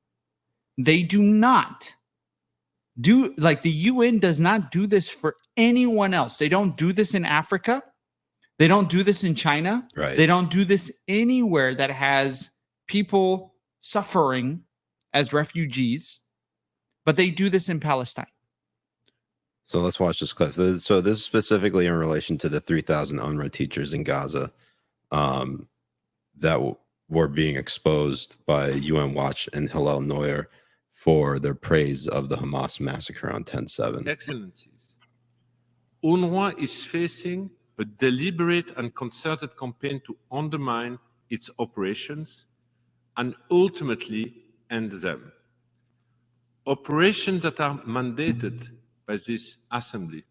They do not do, like, the UN does not do this for anyone else. They don't do this in Africa. They don't do this in China. Right. They don't do this anywhere that has people suffering as refugees, but they do this in Palestine. So let's watch this clip. So this is specifically in relation to the 3,000 UNRWA teachers in Gaza that were being exposed by UN Watch and Hillel Neuer for their praise of the Hamas massacre on 10/7. Excellencies, UNRWA is facing a deliberate and concerted campaign to undermine its operations and ultimately end them. Operations that are mandated by this assembly.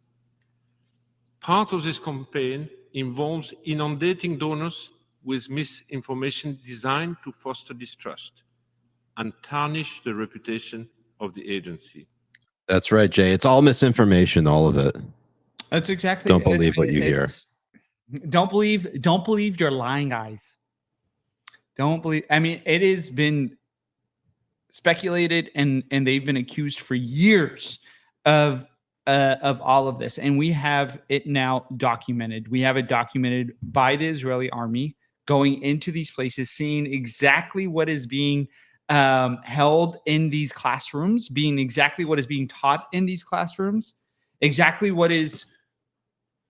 Part of this campaign involves inundating donors with misinformation designed to foster distrust and tarnish the reputation of the agency. That's right, Jay. It's all misinformation, all of it. That's exactly. Don't believe what you hear. Don't believe your lying eyes. Don't believe. I mean, it has been speculated and they've been accused for years of all of this, and we have it now documented. We have it documented by the Israeli army going into these places, seeing exactly what is being held in these classrooms, being exactly what is being taught in these classrooms, exactly what is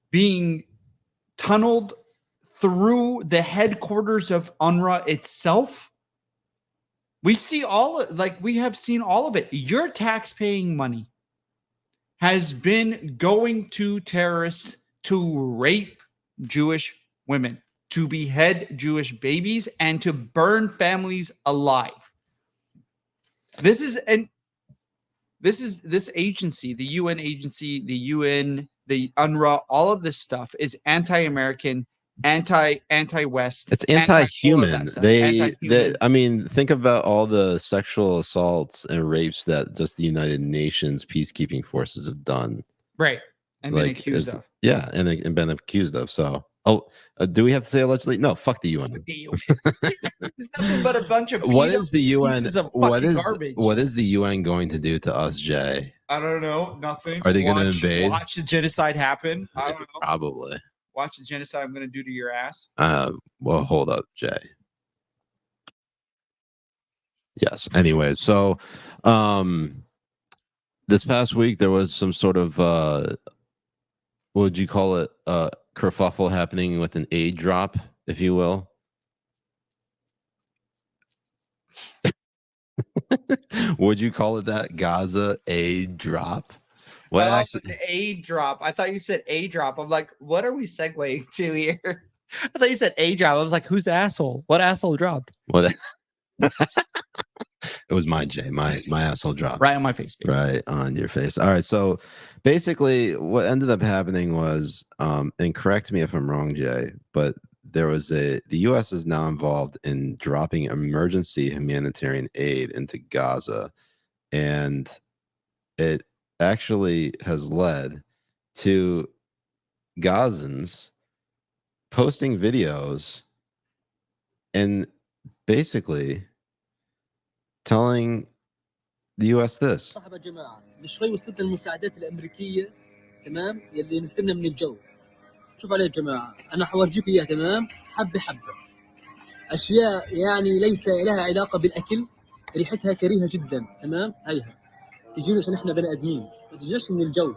being tunneled through the headquarters of UNRWA itself. We see we have seen all of it. Your tax-paying money has been going to terrorists to rape Jewish women, to behead Jewish babies, and to burn families alive. This agency, the UN agency, the UN, the UNRWA, all of this stuff is anti-American, anti-West. It's anti-human. I mean, think about all the sexual assaults and rapes that just the United Nations peacekeeping forces have done. Right. And been accused of. Yeah, and been accused of. So, do we have to say allegedly? No, fuck the UN. It's nothing but a bunch of what is the UN? Garbage. What is the UN going to do to us, Jay? I don't know. Nothing. Are they going to invade? Watch the genocide happen? I don't know. Probably. Watch the genocide I'm going to do to your ass. Well, hold up, Jay. Yes. Anyways, so this past week there was some sort of would you call it a kerfuffle happening with an aid drop, if you will? Would you call it that? Gaza aid drop? What actually? An aid drop. I thought you said a drop. I'm like, what are we segueing to here? I thought you said a drop. I was like, who's the asshole? What asshole dropped? What? It was mine, Jay. My asshole dropped Right on my face. Baby. Right on your face. All right. So basically, what ended up happening was, and correct me if I'm wrong, Jay, but there was the U.S. is now involved in dropping emergency humanitarian aid into Gaza, and it actually has led to Gazans posting videos and basically telling the U.S. this. مرحبا جماعة بشوي وصلت المساعدات الأمريكية تمام يلي نزلنا من الجو شوف عليه جماعة أنا حورجيكم إياها تمام حبة حبة أشياء يعني ليس لها علاقة بالأكل ريحتها كريهة جدا تمام هيها تجينا عشان إحنا بني آدمين ما تجيناش من الجو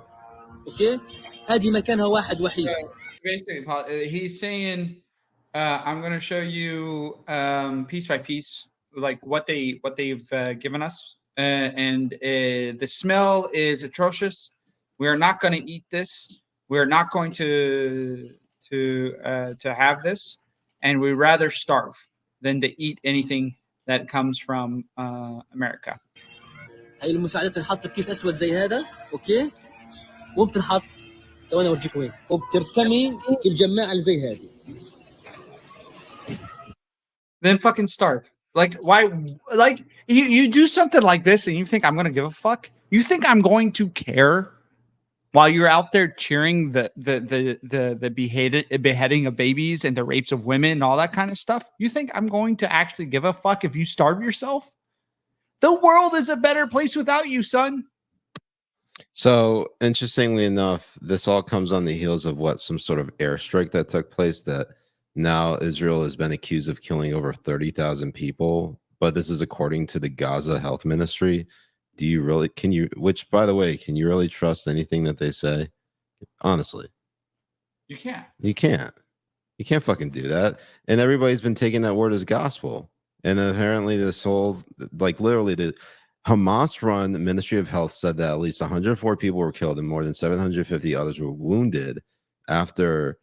أوكي هذه مكانها واحد وحيد. Basically, he's saying, I'm going to show you piece by piece, like what they've given us, and the smell is atrocious. We are not going to eat this. We are not going to have this, and we'd rather starve than to eat anything that comes from America. هاي المساعدات نحط بكيس أسود زي هذا أوكي وبتنحط ثواني أورجيكم وين وبترتمي في الجماعة اللي زي هذه. Then fucking starve. Like, why? Like, you do something like this and you think I'm going to give a fuck? You think I'm going to care while you're out there cheering the beheading of babies and the rapes of women and all that kind of stuff? You think I'm going to actually give a fuck if you starve yourself? The world is a better place without you, son. So interestingly enough, this all comes on the heels of what, some sort of airstrike that took place that now Israel has been accused of killing over 30,000 people. But this is according to the Gaza Health Ministry. Do you really, which by the way, can you really trust anything that they say? Honestly. You can't. You can't. You can't fucking do that. And everybody's been taking that word as gospel. And apparently this whole, like literally the Hamas-run Ministry of Health said that at least 104 people were killed and more than 750 others were wounded after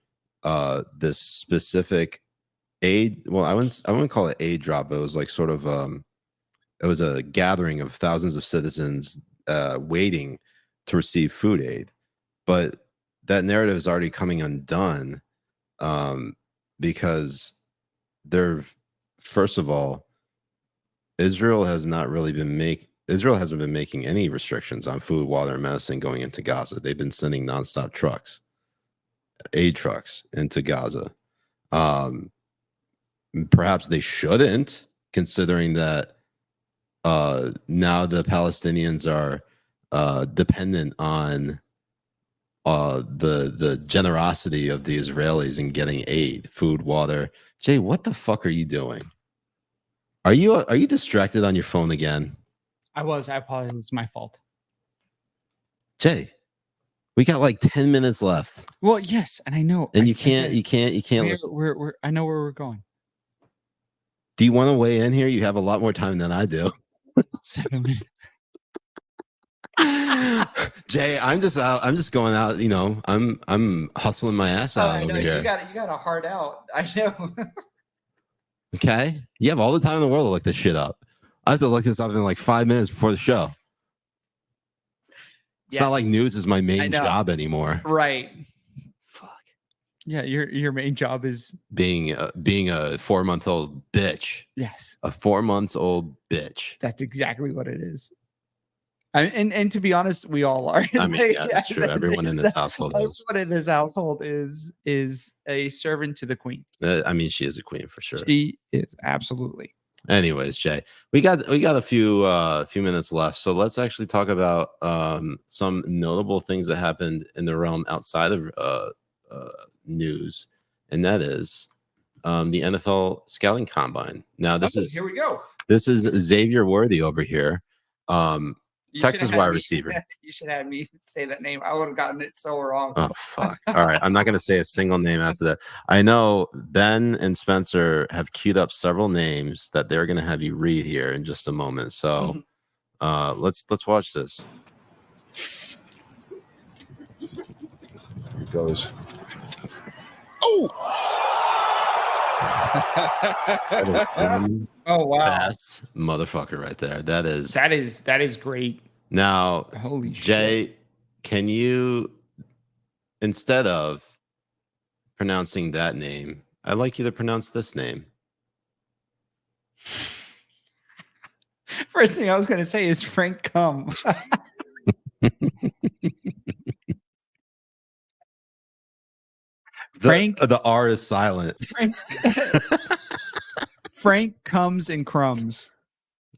this specific aid. Well, I wouldn't call it aid drop, but it was like sort of it was a gathering of thousands of citizens waiting to receive food aid. But that narrative is already coming undone because they're, first of all, Israel hasn't been making any restrictions on food, water, and medicine going into Gaza. They've been sending nonstop trucks, aid trucks into Gaza. Perhaps they shouldn't, considering that now the Palestinians are dependent on the generosity of the Israelis in getting aid, food, water. Jay, what the fuck are you doing? Are you distracted on your phone again? I apologize. It's my fault. Jay, we got like 10 minutes left. Well, yes, and I know. And you can't listen. I know where we're going. Do you want to weigh in here? You have a lot more time than I do. 7 minutes. Jay, I'm just going out, you know, I'm hustling my ass out over here. You got a hard out. I know. Okay. You have all the time in the world to look this shit up. I have to look this up in like 5 minutes before the show. It's not like news is my main job anymore. Right. Fuck. Yeah, your main job is being a 4-month-old bitch. Yes. A 4-month-old bitch. That's exactly what it is. And to be honest, we all are. I mean, yeah, that's true. Everyone in this household is. Everyone in this household is a servant to the queen. I mean, she is a queen for sure. She is, absolutely. Anyways, Jay, we got a few minutes left, so let's actually talk about some notable things that happened in the realm outside of news, and that is the NFL scouting combine. Now, here we go. This is Xavier Worthy over here. Texas wide receiver. You should have me say that name. I would have gotten it so wrong. Oh, fuck. All right. I'm not going to say a single name after that. I know Ben and Spencer have queued up several names that they're going to have you read here in just a moment. So let's watch this. Here it goes. Oh! Oh wow! Best motherfucker right there. That is great. Now, holy Jay, shit. can you, instead of pronouncing that name, I'd like you to pronounce this name. First thing I was going to say is Frank Cum. The R is silent. Frank Comes and Crumbs.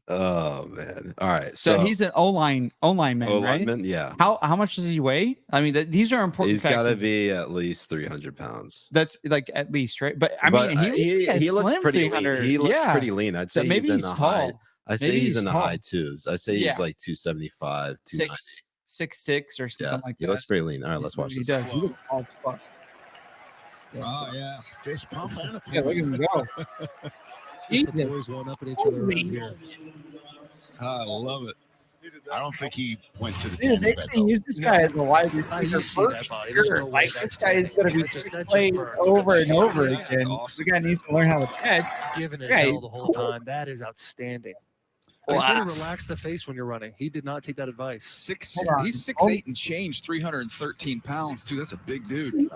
Oh man! All right, So he's an O-line man, right? lineman, yeah. How much does he weigh? I mean, these are important. He's facts. got to be at least 300 pounds. That's like at least, right? But I mean, he looks pretty lean. He looks pretty lean. I'd say maybe he's in the high. tall. I say Maybe he's in the tall. high twos. I say he's like 275, 290. 6'6" or something Yeah, like he that. looks pretty lean. All right, let's watch He this. does. He looks tall as fuck. Oh yeah, fist pump and a Yeah, look at him go. Just the boys going up at each other around here. I love it. I don't think he went to the Dude, they bed, can use this guy as a wide You receiver. see that body. There's no way Like that's this guy is going to be that's just played burns. over and over Yeah, that's again. awesome. The guy needs to learn how to catch. Giving it Yeah, hell he's the whole cool. time. That is outstanding. Wow. I said relax the face when you're running. He did not take that advice. He's 6'8" and change, 313 pounds too. That's a big dude.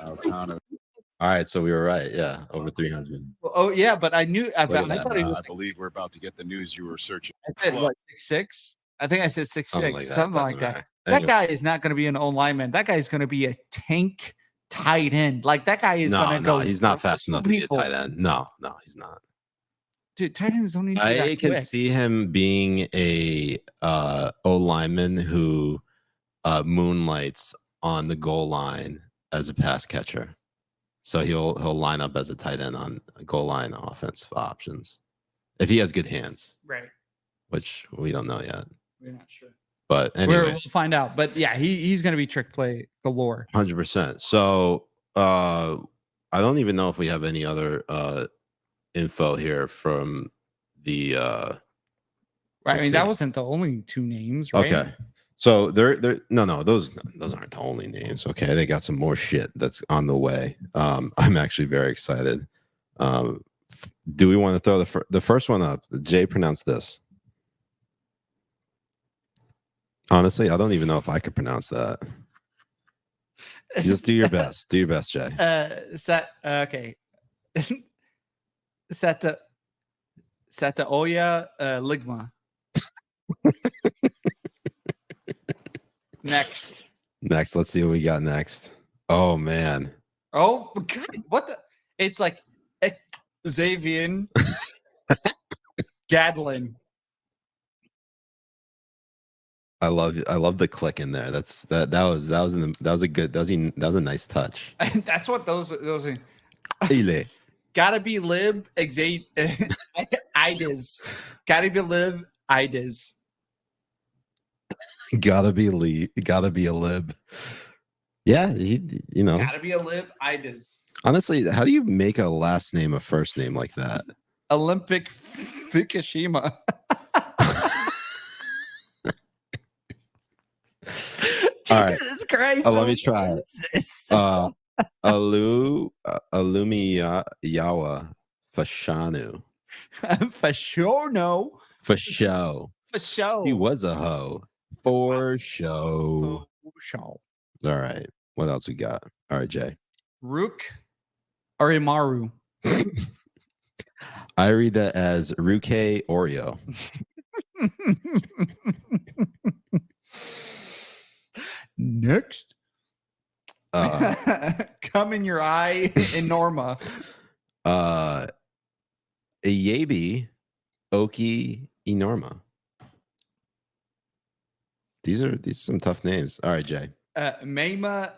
All right, so we were right. Yeah, over 300. Oh yeah, but I knew. I Look at thought that. he was. I believe we're about to get the news you were searching. I said what 6'6". I think I said 6'6", Something like that. something like Doesn't that. matter. That Anyway. guy is not going to be an O lineman. That guy is going to be a tank tight end. Like that guy is going to go. He's not fast enough to be a people. tight end. No, he's not. Dude, tight ends don't need to be I that can quick. see him being a O lineman who moonlights on the goal line as a pass catcher. So he'll line up as a tight end on goal line offensive options if he has good hands, Right. which we don't know yet. We're not sure. But We'll anyways, find out. But yeah, he's going to be trick play galore. 100%. So I don't even know if we have any other info here from the. Right. I let's mean, that see. wasn't the only two names, right? Okay. So they're no those aren't the only names. Okay, they got some more shit that's on the way. I'm actually very excited. Do we want to throw the first one up? Jay pronounced this. Honestly, I don't even know if I could pronounce that. Just do your best. Do your best, Jay. Okay. Sata Oya Ligma. Next. Next, let's see what we got next. Oh man. Oh God, what the? It's like Xavier Gadlin. I love the click in there. That was a nice touch. That's what those are. Ile. Gotta be lib Ides. Gotta be lib Ides. Gotta be a lib. Yeah, you know. Gotta be a lib Ides. Honestly, how do you make a last name a first name like that? Olympic Fukushima. All right. Jesus Christ. Let me try it. Alumiyawa Fashanu. Fashono. For show. For show. He was a hoe. For show. Show. All right. What else we got? All right, Jay. Rook Arimaru. I read that as Ruke Oreo. Next. Come in your eye in Norma. Yabi Oki Enorma. These are some tough names. All right, Jay. Meima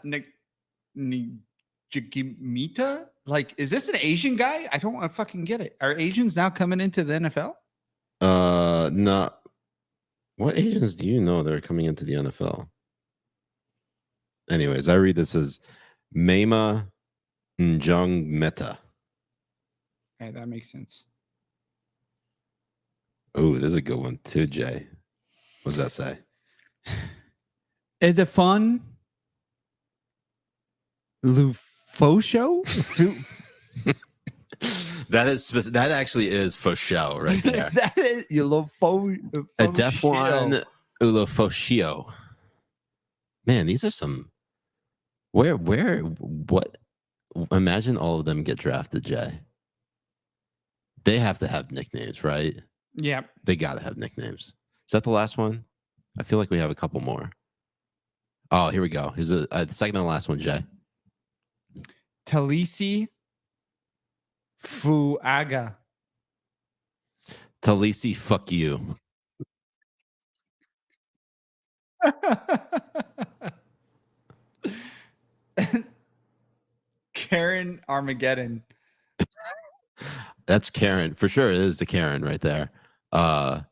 Nijigimita? Like, is this an Asian guy? I don't want to fucking get it. Are Asians now coming into the NFL? No. What agents do you know that are coming into the NFL? Anyways, I read this as Mema Njung Meta. Okay, that makes sense. Oh, this is a good one too, Jay. What does that say? It's a fun Lufosho? That actually is for show right there. That is A Defwan Ulofoscio. Man, these are some. What? Imagine all of them get drafted, Jay. They have to have nicknames, right? Yeah. They got to have nicknames. Is that the last one? I feel like we have a couple more. Oh, here we go. Here's the second and last one, Jay. Talisi Fuaga. Talisi, fuck you. Karen Armageddon. That's Karen. For sure, it is the Karen right there. A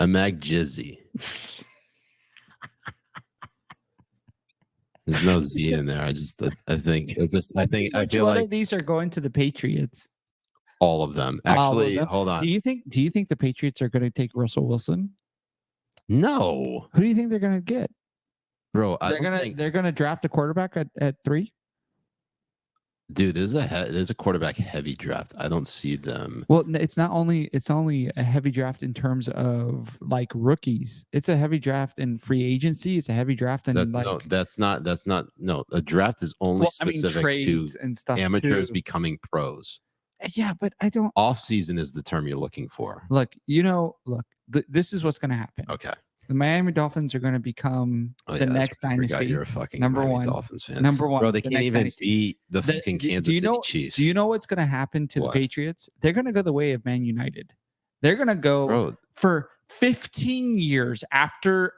Mag Jizzy. There's no Z in there. I feel like these are going to the Patriots. All of them. All of Actually, them? hold on. Do you think the Patriots are going to take Russell Wilson? No. Who do you think they're going to get? Bro, They're gonna draft a quarterback at 3. Dude, there's a quarterback heavy draft. I don't see them. Well, it's only a heavy draft in terms of like rookies. It's a heavy draft in free agency. It's a heavy draft in No, that's not. No, a draft is only specific to trades and stuff amateurs too. becoming pros. Yeah, but I don't. Off season is the term you're looking for. Look, this is what's going to happen. Okay. The Miami Dolphins are going to become the next right. I forgot dynasty. You're a fucking number Miami one. Dolphins fan. Number one. Bro, they the can't next even dynasty. beat the fucking Kansas City Chiefs. Do you know what's going to happen to What? the Patriots? They're going to go the way of Man United. They're going to go for 15 years after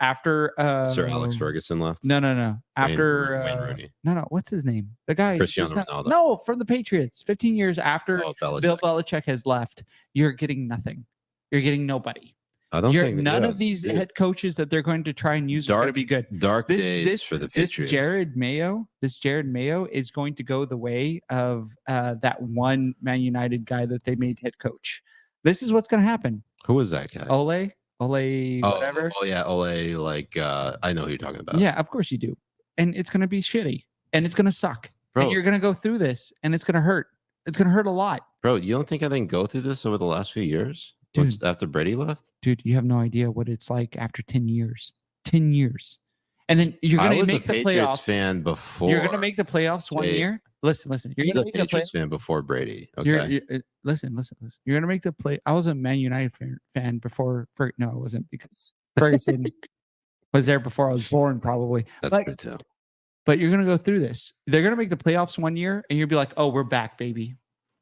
Sir Alex Ferguson left? No. After Wayne Rooney. No. What's his name? The guy. Cristiano Ronaldo. No, from the Patriots. 15 years after Belichick. Bill Belichick has left, you're getting nothing. You're getting nobody. I don't think none of these head coaches that they're going to try and use are going to be good. Dark days for the Patriots. This Jared Mayo is going to go the way of that one Man United guy that they made head coach. This is what's going to happen. Who was that guy? Ole, whatever. Oh yeah, Ole. Like I know who you're talking about. Yeah, of course you do. And it's going to be shitty, and it's going to suck. Bro. And you're going to go through this, and it's going to hurt. It's going to hurt a lot. Bro, you don't think I didn't go through this over the last few years? Dude. After Brady left? Dude, you have no idea what it's like after 10 years. 10 years. And then you're going to make the Patriots playoffs. fan before. You're going to make the playoffs one year. Listen. You're He's going a to make the Patriots fan before Brady. Okay. Listen. You're going to make the play. I was a Man United fan before. No, I wasn't, because Ferguson was there before I was born, probably. That's true too. But you're going to go through this. They're going to make the playoffs one year, and you'll be like, "Oh, we're back, baby.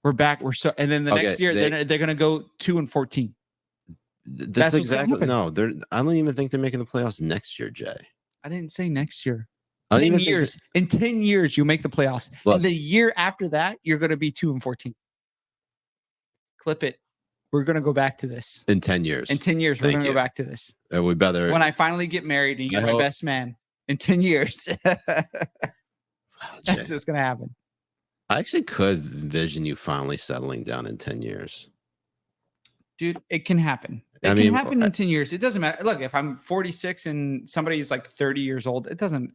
We're back. We're so." And then the next year, they're going to go 2-14. That's exactly no. I don't even think they're making the playoffs next year, Jay. I didn't say next year. I don't 10 even years. In 10 years, you make the playoffs. Look. And the year after that, you're going to be 2-14. Clip it. We're going to go back to this. In 10 years. In 10 years, we're going to go back to this. We better. When I finally get married and you're my best man in 10 years. That's what's going to happen. I actually could envision you finally settling down in 10 years. Dude, it can happen. It can happen in 10 years. It doesn't matter. Look, if I'm 46 and somebody's like 30 years old, it doesn't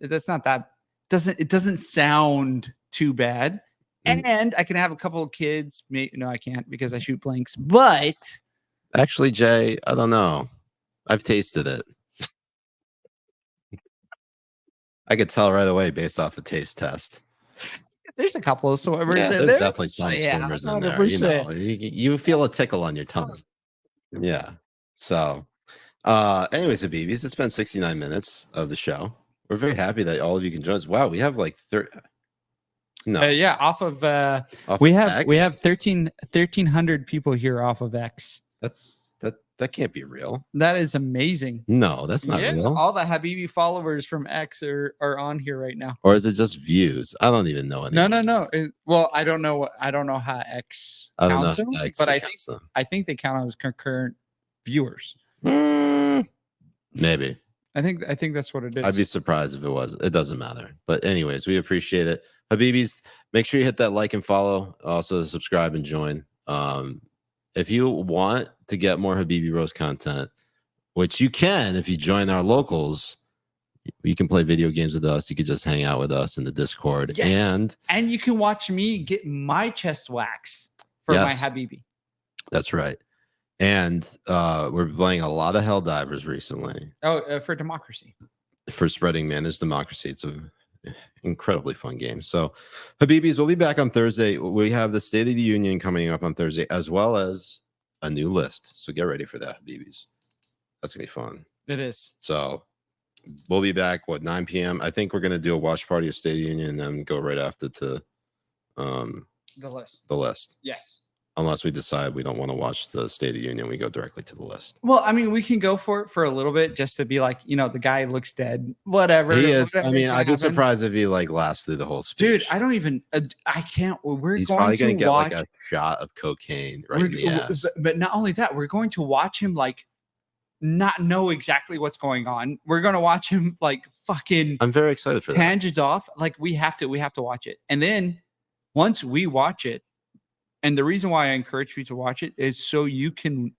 sound too bad. And I can have a couple of kids. No, I can't, because I shoot blanks. But actually, Jay, I don't know. I've tasted it. I could tell right away based off a taste test. There's a couple of swimmers. Yeah, in there's there. definitely some swimmers in there. 100%. You feel a tickle on your tongue. Yeah. So, anyways, Habibis, it's been 69 minutes of the show. We're very happy that all of you can join us. Wow, we have like 30. No. Yeah, off of we have 1,300 people here off of X. That can't be real. That is amazing. No, that's not real. All the Habibi followers from X are on here right now. Or is it just views? I don't even know. No. Well, I don't know how X counts them, but I think they count as concurrent viewers. Maybe. I think that's what it is. I'd be surprised if it was. It doesn't matter. But anyways, we appreciate it. Habibis, make sure you hit that like and follow. Also subscribe and join. If you want to get more Habibi Bros content, which you can if you join our locals, you can play video games with us. You can just hang out with us in the Discord. Yes. And you can watch me get my chest wax for my Habibi. That's right. And we're playing a lot of Helldivers recently. Oh, for democracy. For spreading managed democracy. It's an incredibly fun game. So, Habibis, we'll be back on Thursday. We have the State of the Union coming up on Thursday, as well as a new list. So get ready for that, Habibis. That's going to be fun. It is. So we'll be back, 9 p.m.? I think we're going to do a watch party of State of the Union and then go right after to the list. The list. Yes. Unless we decide we don't want to watch the State of the Union, we go directly to the list. Well, I mean, we can go for it for a little bit just to be like, the guy looks dead. Whatever. He is. Whatever I mean, I'd be happen. surprised if he lasts through the whole speech. Dude, I don't even. I can't. He's probably going to get like a shot of cocaine right in the ass. But not only that, we're going to watch him like not know exactly what's going on. We're going to watch him like fucking. I'm very excited for that. Tangents off. Like we have to watch it, and then once we watch it. And the reason why I encourage you to watch it is so you can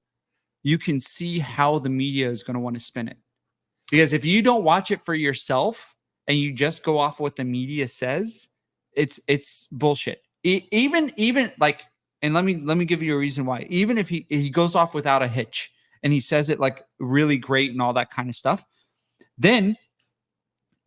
see how the media is going to want to spin it. Because if you don't watch it for yourself and you just go off what the media says, it's bullshit. Even like, and let me give you a reason why. Even if he goes off without a hitch and he says it like really great and all that kind of stuff, then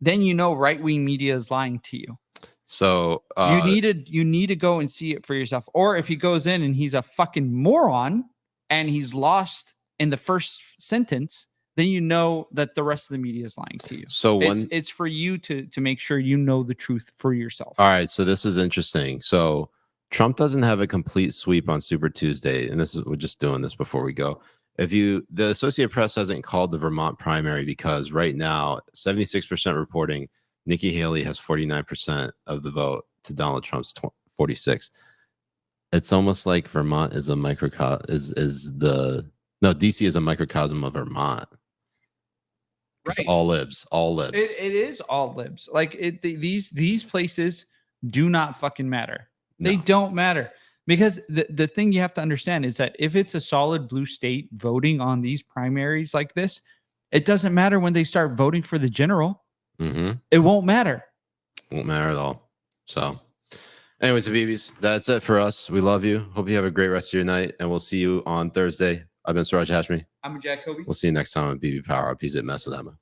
right-wing media is lying to you. So you need to go and see it for yourself. Or if he goes in and he's a fucking moron and he's lost in the first sentence, then you know that the rest of the media is lying to you. So it's for you to make sure you know the truth for yourself. All right. So this is interesting. So Trump doesn't have a complete sweep on Super Tuesday, and we're just doing this before we go. The Associated Press hasn't called the Vermont primary because right now 76% reporting Nikki Haley has 49% of the vote to Donald Trump's 46. It's almost like Vermont is a microcosm. DC is a microcosm of Vermont. It's Right. all libs. It is all libs. Like these places do not fucking matter. They don't matter because the thing you have to understand is that if it's a solid blue state voting on these primaries like this, it doesn't matter when they start voting for the general. Mm-hmm. It won't matter. Won't matter at all. So, anyways, Habibis, that's it for us. We love you. Hope you have a great rest of your night, and we'll see you on Thursday. I've been Siraj Hashmi. I'm Jack Kobe. We'll see you next time on BB Power Up. Peace at Mess with Emma.